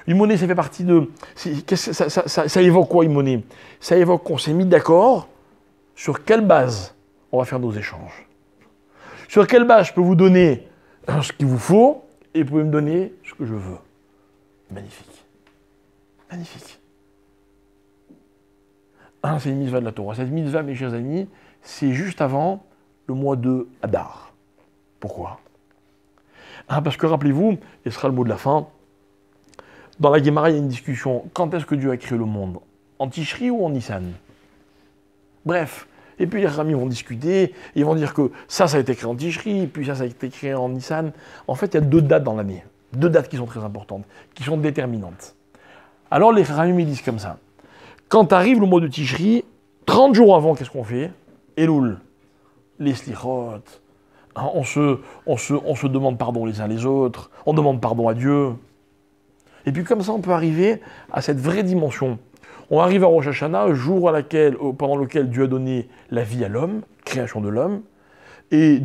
Une monnaie, ça fait partie de... Ça évoque quoi, une monnaie? Ça évoque qu'on s'est mis d'accord sur quelle base on va faire nos échanges. Sur quelle base je peux vous donner ce qu'il vous faut et vous pouvez me donner ce que je veux. Magnifique. Magnifique. C'est une mitzvah de la Torah. Cette mitzvah, mes chers amis, c'est juste avant le mois de Hadar. Pourquoi? Parce que rappelez-vous, et ce sera le mot de la fin, dans la Guémara, il y a une discussion. Quand est-ce que Dieu a créé le monde? En Tishri ou en Nissan? Bref. Et puis les Rami vont discuter, ils vont dire que ça a été créé en Tishri, puis ça a été créé en Nissan. En fait, il y a 2 dates dans l'année. 2 dates qui sont très importantes, qui sont déterminantes. Alors les Rami disent comme ça. Quand arrive le mois de Tishri, 30 jours avant, qu'est-ce qu'on fait? Elul, les slichot, on se demande pardon les uns les autres, on demande pardon à Dieu. Et puis comme ça, on peut arriver à cette vraie dimension. On arrive à Rosh Hashanah, jour pendant lequel Dieu a donné la vie à l'homme, création de l'homme, et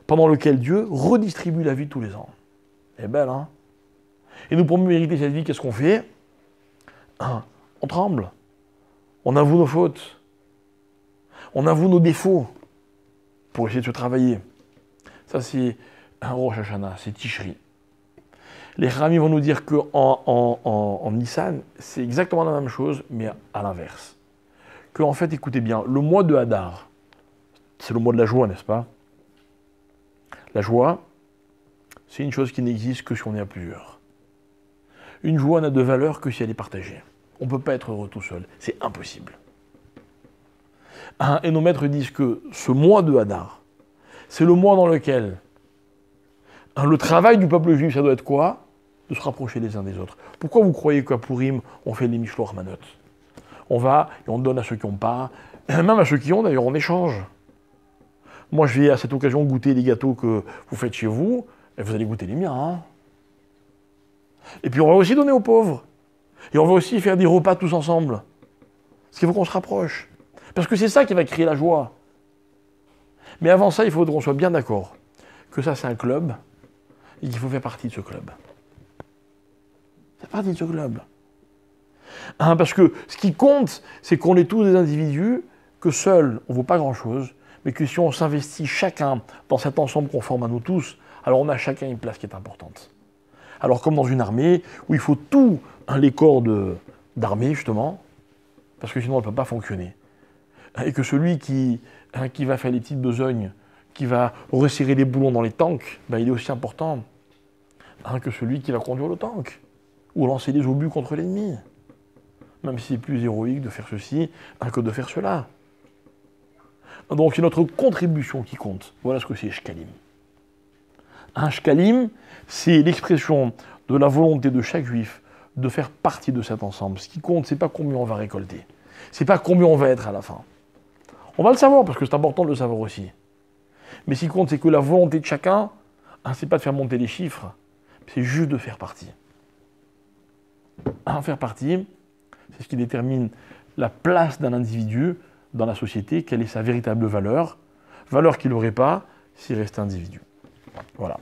pendant lequel Dieu redistribue la vie tous les ans. Elle est belle, hein? Et nous, pour mériter cette vie, qu'est-ce qu'on fait? On tremble. On avoue nos fautes. On avoue nos défauts pour essayer de se travailler. Ça, c'est un Rosh Hashanah, c'est Tishri. Les Rami vont nous dire qu'en Nissan, c'est exactement la même chose, mais à l'inverse. Que, en fait, écoutez bien, le mois de Hadar, c'est le mois de la joie, n'est-ce pas? La joie, c'est une chose qui n'existe que si on est à plusieurs. Une joie n'a de valeur que si elle est partagée. On ne peut pas être heureux tout seul, c'est impossible. Et nos maîtres disent que ce mois de Hadar, c'est le mois dans lequel le travail du peuple juif, ça doit être quoi? De se rapprocher les uns des autres. Pourquoi vous croyez qu'à Purim, on fait les Mishloach Manot? On va et on donne à ceux qui n'ont pas, même à ceux qui ont d'ailleurs, on échange. Moi, je vais à cette occasion goûter les gâteaux que vous faites chez vous, et vous allez goûter les miens. Hein. Et puis on va aussi donner aux pauvres. Et on va aussi faire des repas tous ensemble. Parce qu'il faut qu'on se rapproche. Parce que c'est ça qui va créer la joie. Mais avant ça, il faut qu'on soit bien d'accord que ça, c'est un club, et qu'il faut faire partie de ce club. Faire partie de ce club. Parce que ce qui compte, c'est qu'on est tous des individus, que seuls, on ne vaut pas grand-chose, mais que si on s'investit chacun dans cet ensemble qu'on forme à nous tous, alors on a chacun une place qui est importante. Alors comme dans une armée, où il faut tous les corps d'armée, justement, parce que sinon on ne peut pas fonctionner. Et que celui qui va faire les petites besognes, qui va resserrer les boulons dans les tanks, il est aussi important que celui qui va conduire le tank, ou lancer des obus contre l'ennemi. Même si c'est plus héroïque de faire ceci que de faire cela. Donc c'est notre contribution qui compte. Voilà ce que c'est Shkalim. Un Shkalim, c'est l'expression de la volonté de chaque juif de faire partie de cet ensemble. Ce qui compte, c'est pas combien on va récolter. C'est pas combien on va être à la fin. On va le savoir, parce que c'est important de le savoir aussi. Mais ce qui compte, c'est que la volonté de chacun, c'est pas de faire monter les chiffres, c'est juste de faire partie. Faire partie, c'est ce qui détermine la place d'un individu dans la société, quelle est sa véritable valeur qu'il n'aurait pas s'il restait individu. Voilà.